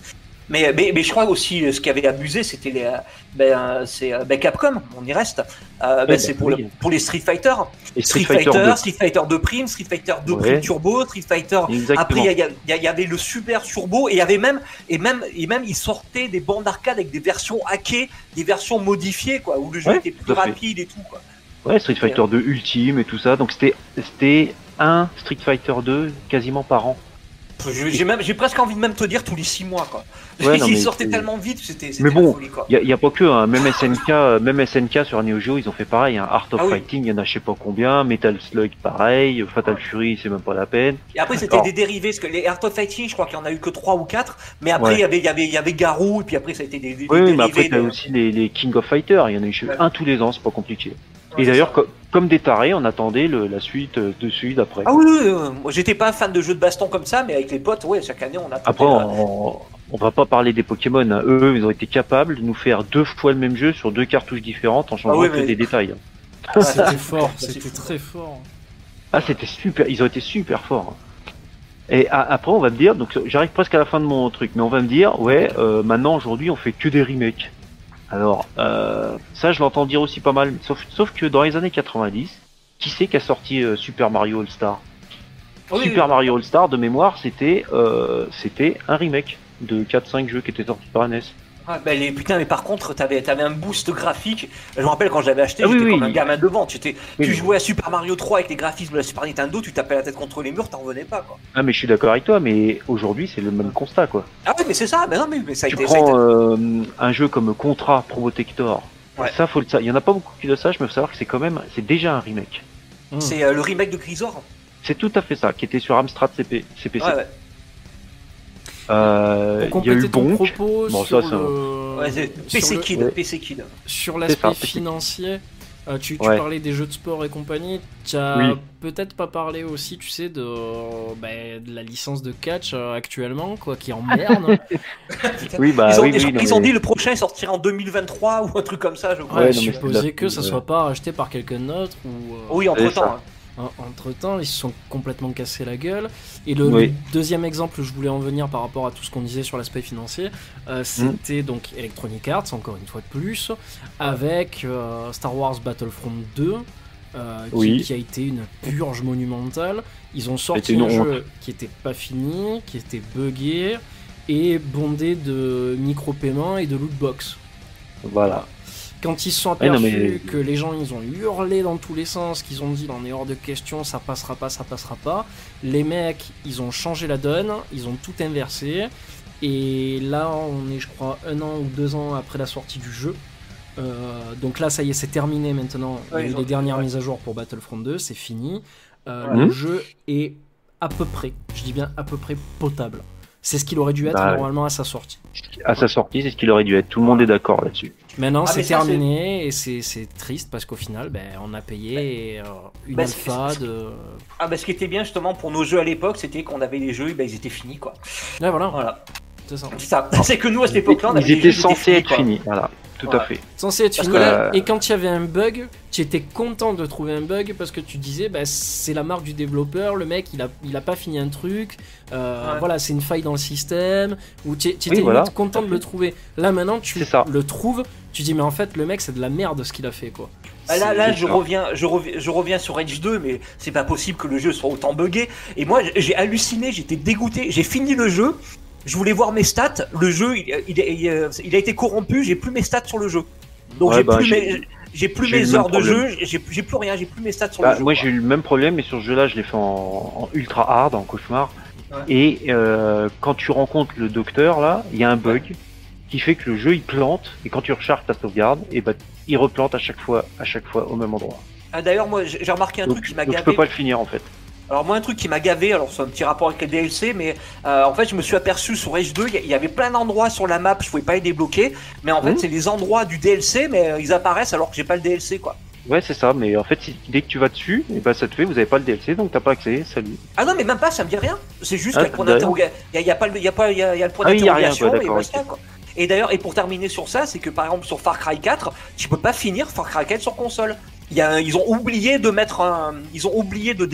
Mais je crois aussi ce qui avait abusé, c'était les Capcom, on y reste. Ouais, C'est bah pour, oui. pour les Street Fighter. Et Street Fighter 2. Street Fighter 2 Prime, Street Fighter 2 Ouais. Prime Turbo, Street Fighter. Exactement. Après, il y avait le Super Turbo et il y avait même ils sortaient des bandes d'arcade avec des versions hackées, des versions modifiées, quoi, où le jeu Ouais, était tout plus à fait. rapide et tout, quoi. Ouais, Street Fighter 2 Ultime et tout ça. Donc c'était un Street Fighter 2 quasiment par an. J'ai presque envie de même te dire tous les 6 mois, quoi. Ouais, non, Ils mais sortaient c'est- tellement vite, c'était Mais la bon, folie, quoi. y a pas que, hein. Même SNK sur Neo Geo, ils ont fait pareil. Hein. Art of Ah oui. Fighting, il y en a je sais pas combien. Metal Slug, pareil. Fatal Fury, c'est même pas la peine. Et après, c'était Alors- des dérivés, parce que les Art of Fighting, je crois qu'il y en a eu que 3 ou 4, mais après, Ouais. il y avait Garou, et puis après, ça a été des Oui, dérivés. mais après t'as de- aussi les King of Fighters. Il y en a eu Ouais. un tous les ans, c'est pas compliqué. Ouais, Et d'ailleurs, c'est ça. comme des tarés, on attendait la suite de celui d'après. Ah oui, moi, j'étais pas fan de jeux de baston comme ça, mais avec les potes, ouais, chaque année, on a Après, on va pas parler des Pokémon. Hein. Eux, ils ont été capables de nous faire 2 fois le même jeu sur 2 cartouches différentes en changeant Ah oui, que mais- des détails. C'était fort, c'est c'était fou. très fort. Ah, c'était super. Ils ont été super forts. Et après, on va me dire, donc j'arrive presque à la fin de mon truc, mais on va me dire, ouais, maintenant aujourd'hui, on fait que des remakes. Alors, ça, je l'entends dire aussi pas mal. Sauf que dans les années 90, qui c'est qui a sorti Super Mario All Star? Oui, Super Mario All Star, de mémoire, c'était un remake de 4-5 jeux qui étaient sortis par NES. Ah, putain, mais par contre, t'avais un boost graphique. Je me rappelle quand j'avais acheté, Ah oui, j'étais oui. comme un gamin devant. Tu Oui. jouais à Super Mario 3 avec les graphismes de la Super Nintendo, tu tapais la tête contre les murs, t'en revenais pas, quoi. Ah, mais je suis d'accord avec toi, mais aujourd'hui, c'est le même constat, quoi. Ah oui, mais c'est ça, non, mais ça a Tu été. Ça a été- prends un jeu comme Contra Probotector. Ouais. Ça, il y en a pas beaucoup qui le sachent, mais faut savoir que c'est déjà un remake. C'est le remake de Grisor. C'est tout à fait ça, qui était sur Amstrad CPC. Ouais, ouais. Pour Il y a compléter eu ton Bonk. propos Bon, sur ça, ça- le- Ouais, c'est sur PC le- Kid, Ouais. PC Kid. Sur C'est l'aspect ça, financier, tu Ouais. parlais des jeux de sport et compagnie, tu as Oui. peut-être pas parlé aussi, tu sais, de la licence de catch actuellement, quoi, qui emmerde. Oui, bah ils ont, oui, ils, oui, non, ils ont mais- dit le prochain sortira en 2023 ou un truc comme ça, je crois. Ouais, Ouais, je non, mais supposais c'est que ça ouais. soit pas racheté par quelqu'un d'autre ou. Oui, entre C'est temps. ça. Entre temps, ils se sont complètement cassés la gueule. Et le Oui. deuxième exemple, je voulais en venir par rapport à tout ce qu'on disait sur l'aspect financier, c'était donc Electronic Arts, encore une fois de plus, avec Star Wars Battlefront 2, qui a été une purge monumentale. Ils ont sorti C'était une un jeu honte. qui était pas fini, qui était buggé et bondé de micro-paiements et de lootbox. Voilà. Quand ils se sont Ouais, non, aperçus mais- que les gens ils ont hurlé dans tous les sens, qu'ils ont dit on est hors de question, ça passera pas, les mecs ils ont changé la donne, ils ont tout inversé, et là on est je crois 1 an ou 2 ans après la sortie du jeu. Donc là ça y est c'est terminé maintenant, il y a Ouais, eu ils ont- les dernières ouais. mises à jour pour Battlefront 2, c'est fini. Ouais. Le jeu est à peu près, je dis bien à peu près potable. C'est ce qu'il aurait dû être Bah, normalement à sa sortie. À sa sortie, c'est ce qu'il aurait dû être. Tout le monde est d'accord là-dessus. Maintenant Ah, c'est mais ça, terminé et c'est triste parce qu'au final on a payé une Bah, alpha de... Ah bah ce qui était bien justement pour nos jeux à l'époque, c'était qu'on avait les jeux, et bah, ils étaient finis quoi. Ouais voilà, Voilà, c'est ça. c'est ça. C'est que nous à cette époque-là, on avait Ils les étaient jeux, censés être quoi. finis. Voilà, tout à Voilà. fait. Censé être Parce fini, que là- et quand il y avait un bug, tu étais content de trouver un bug parce que tu disais c'est la marque du développeur, le mec il a pas fini un truc, Ouais. voilà c'est une faille dans le système, ou tu étais Oui, voilà, limite content tout à de le fait. trouver. Là maintenant tu C'est ça. le trouves, tu dis mais en fait le mec c'est de la merde ce qu'il a fait quoi. Ah, là C'est je ça. reviens sur Rage 2, mais c'est pas possible que le jeu soit autant buggé. Et moi j'ai halluciné, j'étais dégoûté, j'ai fini le jeu, je voulais voir mes stats, le jeu il a été corrompu, j'ai plus mes stats sur le jeu. Donc Ouais, j'ai bah, plus j'ai- j'ai plus j'ai eu mes le même heures de problème. jeu, j'ai plus rien, j'ai plus mes stats sur Bah, le jeu. moi quoi. j'ai eu le même problème, mais sur ce jeu-là, je l'ai fait en ultra hard, en cauchemar. Ouais. Et quand tu rencontres le docteur, là, il y a un bug qui fait que le jeu il plante, et quand tu recharges ta sauvegarde, et bah, il replante à chaque fois au même endroit. Ah, d'ailleurs moi j'ai remarqué un Donc, truc qui m'a donc je gavé. peux pas le finir en fait. Alors moi un truc qui m'a gavé, alors c'est un petit rapport avec les DLC, mais en fait je me suis aperçu sur Rage 2, il y avait plein d'endroits sur la map, je pouvais pas les débloquer, mais en fait Mhm. c'est les endroits du DLC, mais ils apparaissent alors que j'ai pas le DLC quoi. Ouais, c'est ça, mais en fait, dès que tu vas dessus, et bah, ça te fait, vous avez pas le DLC, donc t'as pas accès, salut. Ah non mais même pas, ça me dit rien, c'est juste Ah, qu'il y a le point d'ailleurs. d'interrogation, il y a pas le, il y a pas, il y a le point Ah oui, il y a rien, d'interrogation quoi, et d'accord, basta ok. quoi. Et d'ailleurs, et pour terminer sur ça, c'est que par exemple sur Far Cry 4, tu peux pas finir Far Cry 4 sur console. Ils ont oublié de mettre un, ils ont oublié de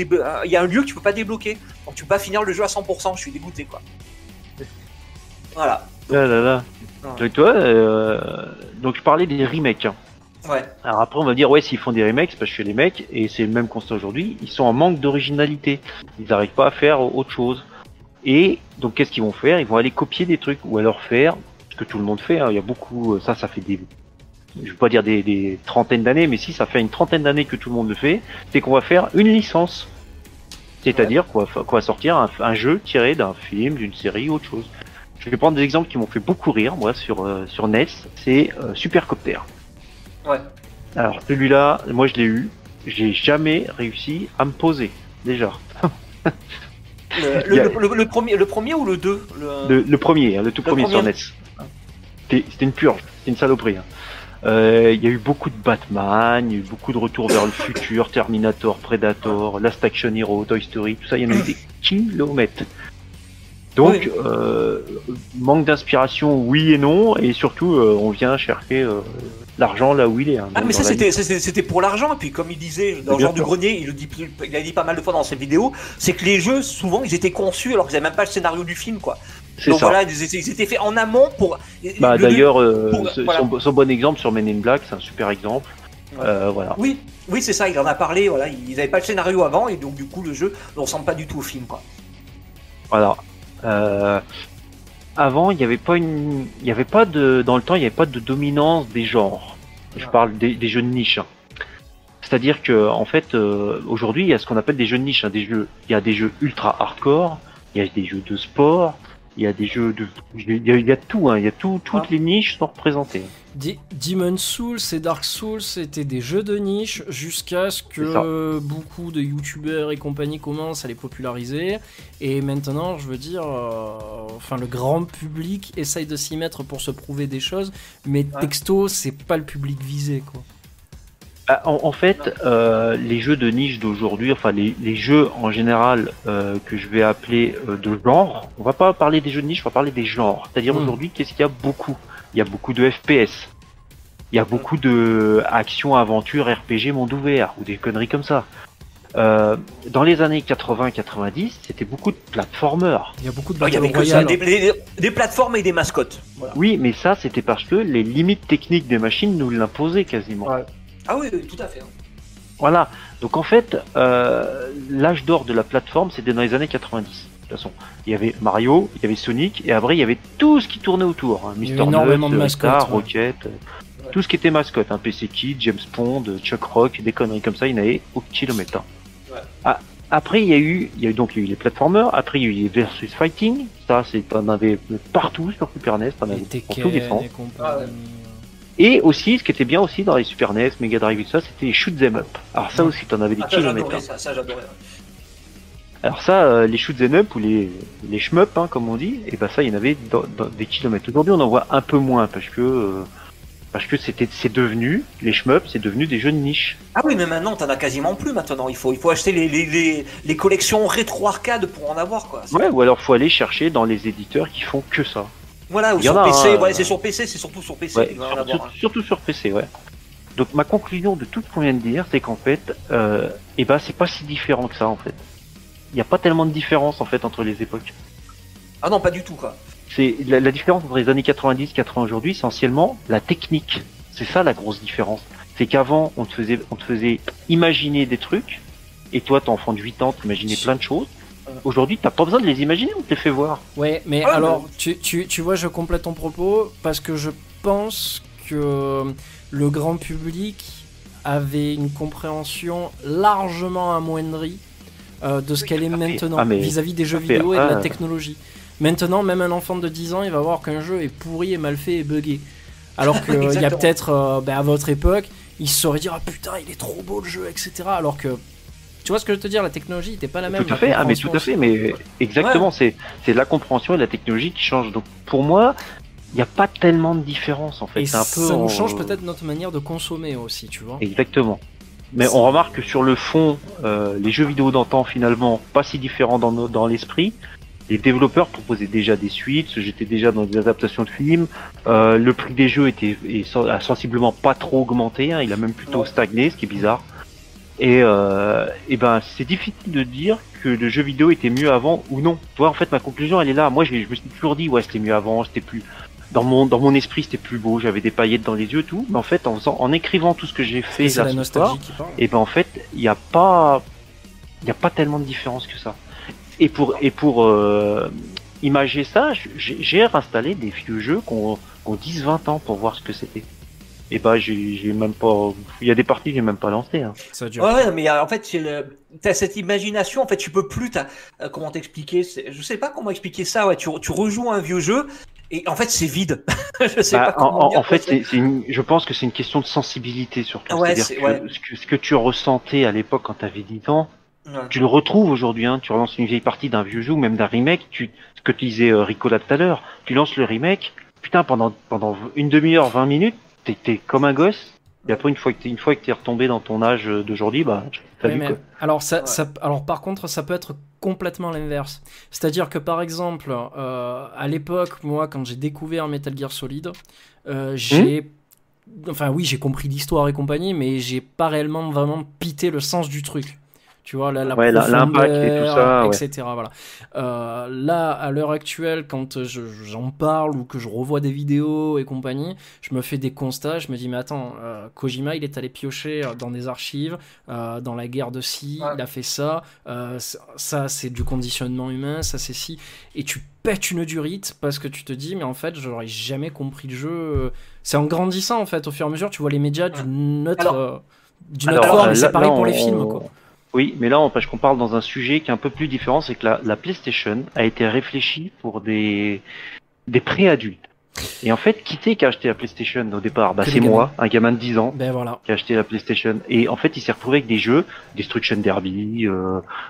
il y a un lieu que tu peux pas débloquer, donc tu peux pas finir le jeu à 100%. Je suis dégoûté quoi. Voilà. Là, là, là. Ouais. Donc toi, donc je parlais des remakes. Hein. Ouais. Alors après, on va dire, ouais, s'ils font des remakes, c'est parce que les mecs, et c'est le même constat aujourd'hui, ils sont en manque d'originalité. Ils n'arrivent pas à faire autre chose. Et donc, qu'est-ce qu'ils vont faire? Ils vont aller copier des trucs, ou alors faire ce que tout le monde fait. Hein. Il y a beaucoup, ça fait des, je veux pas dire des trentaines d'années, mais si, ça fait une trentaine d'années que tout le monde le fait. C'est qu'on va faire une licence. C'est-à-dire qu'on va sortir un jeu tiré d'un film, d'une série, autre chose. Je vais prendre des exemples qui m'ont fait beaucoup rire, moi, sur NES. C'est Supercopter. Ouais. Alors celui-là, moi je l'ai eu, j'ai jamais réussi à me poser, déjà. Le premier ou le 2 Le premier, hein, le tout premier sur premier. NES. C'était une purge, c'était une saloperie. Hein. Il y a eu beaucoup de Batman, il y a eu beaucoup de retours vers le futur, Terminator, Predator, Last Action Hero, Toy Story, tout ça, il y en a eu des kilomètres. Donc, manque d'inspiration, oui et non, et surtout, on vient chercher l'argent là où il est. Hein, Ah mais ça dans la c'était pour l'argent, et puis comme il disait dans le Bien genre du sûr. grenier, il a dit pas mal de fois dans ses vidéos, c'est que les jeux souvent ils étaient conçus alors qu'ils avaient même pas le scénario du film quoi. C'est Donc ça. voilà, ils étaient faits en amont pour. Bah d'ailleurs, voilà. son bon exemple sur Men in Black, c'est un super exemple. Ouais. Voilà. Oui, c'est ça, il en a parlé, voilà, ils avaient pas le scénario avant, et donc du coup le jeu ne ressemble pas du tout au film quoi. Voilà. Avant, il n'y avait pas dans le temps, il n'y avait pas de dominance des genres. Je Ouais. parle des jeux de niche. Hein. C'est-à-dire que en fait, aujourd'hui, il y a ce qu'on appelle des jeux de niche. Hein, il y a des jeux ultra hardcore, il y a des jeux de sport, il y a des jeux de, il y a tout. Hein, il y a toutes Ouais. les niches sont représentées. Demon's Souls et Dark Souls c'était des jeux de niche jusqu'à ce C'est ça. que beaucoup de youtubeurs et compagnie commencent à les populariser, et maintenant je veux dire enfin le grand public essaye de s'y mettre pour se prouver des choses, mais Ouais. texto c'est pas le public visé quoi. En fait, les jeux de niche d'aujourd'hui, enfin les jeux en général que je vais appeler de genre, on va pas parler des jeux de niche, on va parler des genres. C'est-à-dire aujourd'hui, qu'est-ce qu'il y a beaucoup? Il y a beaucoup de FPS, il y a beaucoup de action, aventure, RPG, monde ouvert, ou des conneries comme ça. Dans les années 80-90, c'était beaucoup de platformers. Il y a beaucoup de Il y Battle avait que ça, Royale. des plateformes et des mascottes. Voilà. Oui, mais ça, c'était parce que les limites techniques des machines nous l'imposaient quasiment. Ouais. Ah oui, tout à fait. Voilà. Donc en fait, l'âge d'or de la plateforme, c'était dans les années 90. De toute façon, il y avait Mario, il y avait Sonic, et après il y avait tout ce qui tournait autour. Hein. Il y Mister avait énormément de Nuts, mascottes, Star, ouais. Rocket, tout ce qui était mascotte. Hein. PC Kid, James Bond, Chuck Rock, des conneries comme ça, il y en avait au kilomètre. Ouais. Ah, après, il y a eu les platformers. Après, il y a eu les versus fighting. Ça, t'en avais partout sur Super NES, t'en avais Les dans tous les Tekken sens. et compagnie. Ah ouais. Et aussi, ce qui était bien aussi dans les Super NES, Mega Drive et tout ça, c'était les shoot 'em up. Alors ça aussi, t'en avais des Ah, ça kilomètres. j'adorais, ça j'adorais. Alors ça, les shoot 'em up ou les shmup, hein, comme on dit, et ben ça, il y en avait dans des kilomètres. Aujourd'hui, on en voit un peu moins parce que c'est devenu les shmup, c'est devenu des jeux de niche. Ah oui, mais maintenant t'en as quasiment plus maintenant. Il faut acheter les collections rétro arcade pour en avoir quoi. Ouais, ou alors faut aller chercher dans les éditeurs qui font que ça. Voilà, ou Il y en sur a, PC, hein, ouais, c'est sur PC, c'est surtout sur PC. Ouais, il va en avoir, hein. surtout sur PC, ouais. Donc ma conclusion de tout ce qu'on vient de dire, c'est qu'en fait, eh ben c'est pas si différent que ça en fait. Il n'y a pas tellement de différence en fait entre les époques. Ah non, pas du tout quoi. C'est la différence entre les années 90 et 80 aujourd'hui, c'est essentiellement la technique. C'est ça la grosse différence. C'est qu'avant, on te faisait imaginer des trucs, et toi, t'es enfant de 8 ans, t'imaginais plein de choses. Aujourd'hui, t'as pas besoin de les imaginer, on te les fait voir. Ouais, mais Ah, alors, tu vois, je complète ton propos parce que je pense que le grand public avait une compréhension largement amoindrie de ce qu'elle est maintenant vis-à-vis des jeux vidéo et de la technologie. Maintenant, même un enfant de 10 ans, il va voir qu'un jeu est pourri et mal fait et buggé. Alors qu'il y a peut-être, à votre époque, il se serait dit « Ah putain, il est trop beau le jeu, etc. » Alors que, tu vois ce que je veux te dire, la technologie n'était pas la même. Tout à fait, mais tout à fait, mais exactement, c'est la compréhension et la technologie qui changent. Donc pour moi, il n'y a pas tellement de différence en fait. Et c'est un peu ça nous change peut-être notre manière de consommer aussi, tu vois. Exactement. Mais on remarque que sur le fond, les jeux vidéo d'antan finalement pas si différents dans l'esprit. Les développeurs proposaient déjà des suites, j'étais déjà dans des adaptations de films. Le prix des jeux a sensiblement pas trop augmenté, hein, il a même plutôt stagné, ce qui est bizarre. Et ben c'est difficile de dire que le jeu vidéo était mieux avant ou non. Tu vois, en fait ma conclusion elle est là. Moi je me suis toujours dit ouais c'était mieux avant, c'était plus dans mon esprit c'était plus beau, j'avais des paillettes dans les yeux tout. Mais en fait en écrivant tout ce que j'ai fait là ce soir, et ben en fait il y a pas tellement de différence que ça. Et pour imager ça, j'ai réinstallé des vieux jeux qui ont 10-20 ans pour voir ce que c'était. Et bah j'ai même pas, il y a des parties que j'ai même pas lancées. Hein. Ça dure. Ouais, mais en fait t'as cette imagination, en fait tu peux plus, comment t'expliquer, je sais pas comment expliquer ça. Ouais, tu rejoues un vieux jeu et en fait c'est vide. Je sais pas comment dire. En fait je pense que c'est une question de sensibilité surtout. Ouais, c'est-à-dire que ce que tu ressentais à l'époque quand t'avais 10 ans. Ouais. Tu le retrouves aujourd'hui, hein. Tu relances une vieille partie d'un vieux jeu ou même d'un remake, ce que tu disais Ricola tout à l'heure, tu lances le remake, putain pendant une demi-heure, 20 minutes, t'es comme un gosse, et après une fois que t'es retombé dans ton âge d'aujourd'hui, bah salut quoi. Alors alors par contre ça peut être complètement l'inverse. C'est-à-dire que par exemple, à l'époque, moi quand j'ai découvert Metal Gear Solid, enfin oui j'ai compris l'histoire et compagnie, mais j'ai pas réellement vraiment pité le sens du truc. Tu vois, l'impact et tout ça, etc. Voilà. Là, à l'heure actuelle, quand j'en parle ou que je revois des vidéos et compagnie, je me fais des constats, je me dis, mais attends, Kojima, il est allé piocher dans des archives, dans la guerre de Si, il a fait ça, ça c'est du conditionnement humain, ça c'est si, et tu pètes une durite parce que tu te dis, mais en fait, j'aurais jamais compris le jeu. C'est en grandissant, en fait, au fur et à mesure, tu vois les médias d'une autre forme, et c'est pareil pour les films, quoi. Oui, mais là, parce qu'on parle dans un sujet qui est un peu plus différent, c'est que la PlayStation a été réfléchie pour des pré-adultes. Et en fait, qui a acheté la PlayStation au départ ? Bah, c'est moi, un gamin de 10 ans, qui a acheté la PlayStation. Et en fait, il s'est retrouvé avec des jeux, Destruction Derby,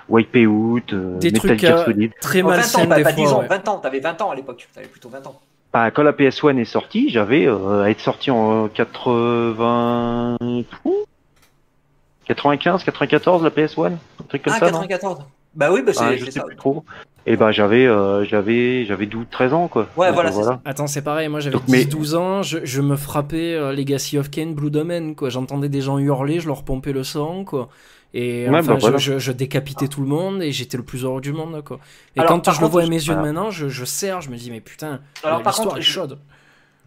Wipeout, Metal Gear Solid. Très malsains des fois. 10 ans, 20 ans, t'avais 20 ans à l'époque, t'avais plutôt 20 ans. Bah, quand la PS1 est sortie, j'avais, elle est sortie en 95, 94 la PS1, un truc comme ça. 94. Bah oui, bah c'est je sais ça. plus trop. Et bah j'avais 12-13 ans quoi. Ouais, voilà, c'est ça. Attends, c'est pareil, moi j'avais 10-12 ans, je me frappais Legacy of Kain, Blue Domain quoi, j'entendais des gens hurler, je leur pompais le sang quoi. Et je décapitais tout le monde et j'étais le plus heureux du monde quoi. Et alors, quand je le vois à mes yeux de maintenant, je serre, je me dis mais putain, l'histoire est chaude.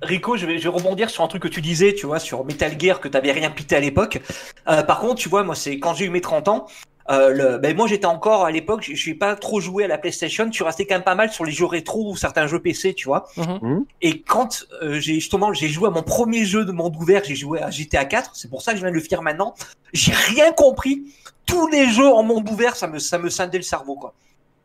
Rico, je vais rebondir sur un truc que tu disais, tu vois, sur Metal Gear, que t'avais rien pité à l'époque. Par contre, tu vois, moi, c'est quand j'ai eu mes 30 ans, moi, j'étais encore, à l'époque, j'ai pas trop joué à la PlayStation, je suis resté quand même pas mal sur les jeux rétro ou certains jeux PC, tu vois. Et quand j'ai joué à mon premier jeu de monde ouvert, j'ai joué à GTA 4, c'est pour ça que je viens de le faire maintenant, j'ai rien compris. Tous les jeux en monde ouvert, ça me scindait le cerveau, quoi.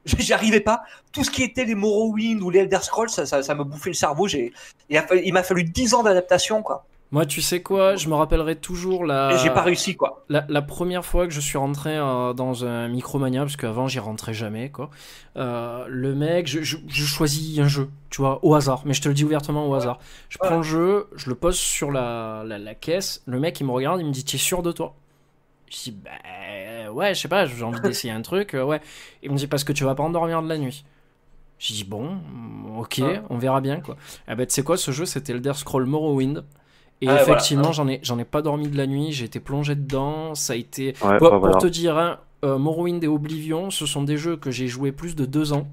J'arrivais pas. Tout ce qui était les Morrowind ou les Elder Scrolls, ça me bouffait le cerveau. Il m'a fallu 10 ans d'adaptation, quoi. Moi, tu sais quoi, je me rappellerai toujours Et j'ai pas réussi, quoi. La première fois que je suis rentré dans un Micromania, parce qu'avant j'y rentrais jamais, quoi. Le mec, je choisis un jeu, tu vois, au hasard, mais je te le dis ouvertement au hasard. Je prends le jeu, je le pose sur la caisse, le mec il me regarde, il me dit, t'es sûr de toi? Je dis, bah ouais, je sais pas, j'ai envie d'essayer un truc, ouais. Il me dit, parce que tu vas pas endormir de la nuit. Je dis, bon, ok, on verra bien, quoi. Ah bah tu sais quoi, ce jeu c'était Elder Scrolls Morrowind. Et effectivement, voilà. j'en ai pas dormi de la nuit, j'ai été plongé dedans, ça a été... pour te dire, hein, Morrowind et Oblivion, ce sont des jeux que j'ai joué plus de 2 ans,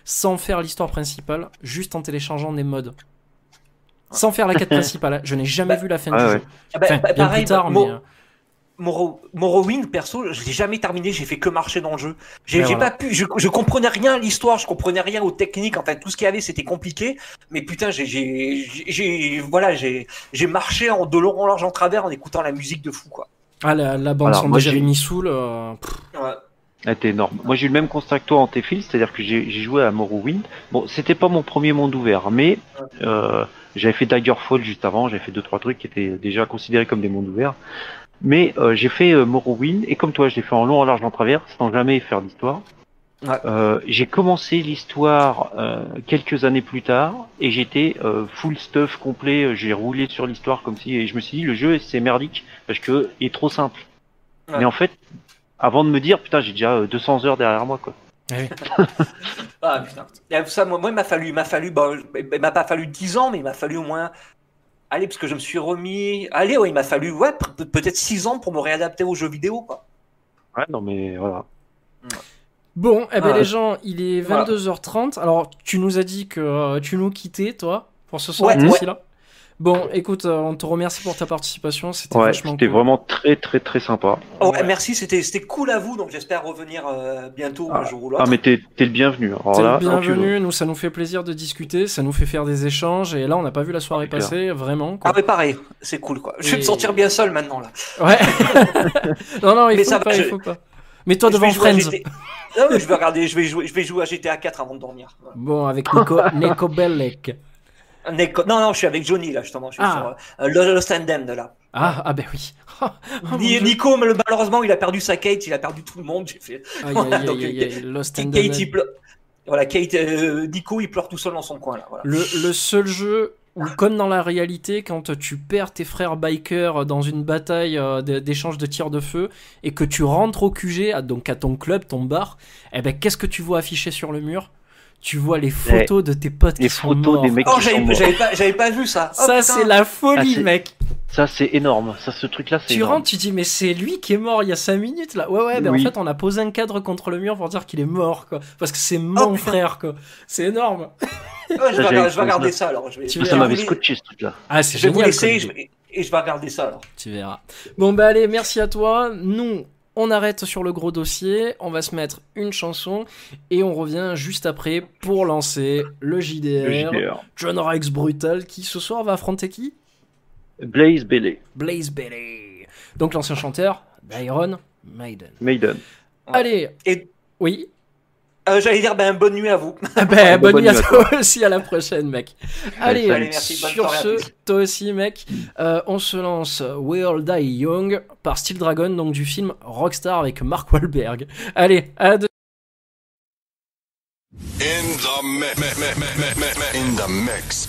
sans faire l'histoire principale, juste en téléchargeant des mods. Sans faire la quête principale, hein. Je n'ai jamais vu la fin du jeu. Enfin, bien pareil, plus tard, mais... Morrowind, perso, je l'ai jamais terminé, j'ai fait que marcher dans le jeu. J'ai pas pu, je comprenais rien à l'histoire, je comprenais rien aux techniques, enfin tout ce qu'il y avait c'était compliqué, mais putain j'ai marché de long en large en travers en écoutant la musique de fou, quoi. Ah, la bande son de Jeremy Soule. Elle était énorme. Moi j'ai eu le même constat que toi en T-Fil, c'est-à-dire que j'ai joué à Morrowind. Bon, c'était pas mon premier monde ouvert, mais j'avais fait Daggerfall juste avant, j'avais fait 2-3 trucs qui étaient déjà considérés comme des mondes ouverts. Mais j'ai fait Morrowind, et comme toi, je l'ai fait en long, en large, en travers, sans jamais faire d'histoire. J'ai commencé l'histoire quelques années plus tard, et j'étais full stuff complet, j'ai roulé sur l'histoire comme si, et je me suis dit, le jeu c'est merdique, parce que il est trop simple. Mais en fait, avant de me dire, putain, j'ai déjà 200 heures derrière moi, quoi. Ah putain. Ça, moi, il m'a pas fallu 10 ans, mais il m'a fallu au moins... Allez, parce que je me suis remis... Allez, ouais, il m'a fallu peut-être 6 ans pour me réadapter aux jeux vidéo, quoi. Ouais, non mais voilà. Bon, eh ben les gens, il est 22h30. Alors, tu nous as dit que tu nous quittais, toi, pour ce soir là. Bon, écoute, on te remercie pour ta participation, c'était vachement cool. C'était vraiment très très très sympa. Merci, c'était cool à vous, donc j'espère revenir bientôt un jour ou l'autre. Ah mais t'es le bienvenu. T'es le bienvenu, nous ça nous fait plaisir de discuter, ça nous fait faire des échanges, et là on n'a pas vu la soirée passer, vraiment. Quoi. Ah mais pareil, c'est cool quoi. Je vais me sentir bien seul maintenant là. Ouais. non, il faut pas. Mais toi devant Friends. Non, mais je vais jouer à GTA 4 avant de dormir. Voilà. Bon, avec Nico Bellic. Non, je suis avec Johnny là justement. Je suis sur Lost and Damned là. Ah ben oui. Nico, malheureusement, il a perdu sa Kate, il a perdu tout le monde. J'ai fait. Lost and Damned. Nico, il pleure tout seul dans son coin là. Voilà. Le seul jeu où, comme dans la réalité, quand tu perds tes frères bikers dans une bataille d'échange de tirs de feu et que tu rentres au QG, donc à ton club, ton bar, eh ben qu'est-ce que tu vois affiché sur le mur? Tu vois les photos de tes potes qui sont morts. Des mecs qui sont morts. J'avais pas vu ça. Ça, c'est la folie, mec. Ça, c'est énorme. Ça, ce truc-là, c'est énorme. Tu rentres, tu dis, mais c'est lui qui est mort il y a 5 minutes, là. Ouais, en fait, on a posé un cadre contre le mur pour dire qu'il est mort, quoi. Parce que c'est mon frère, quoi. C'est énorme. Je vais regarder ça, alors. Ça m'avait scotché, ce truc-là. Ah, c'est génial. Je vais vous laisser et je vais regarder ça, alors. Tu verras. Bon, bah, allez, merci à toi. Nous... On arrête sur le gros dossier, on va se mettre une chanson et on revient juste après pour lancer le JDR. John Rex Brutal qui ce soir va affronter qui? Blaze Bayley. Donc l'ancien chanteur d'Iron Maiden. Allez. Oui. J'allais dire bonne nuit à vous. Bonne nuit à toi aussi, à la prochaine mec. Allez merci, sur ce, toi aussi mec, on se lance We'll Die Young par Steel Dragon, donc du film Rockstar avec Mark Wahlberg. Allez, à deux. In the mix.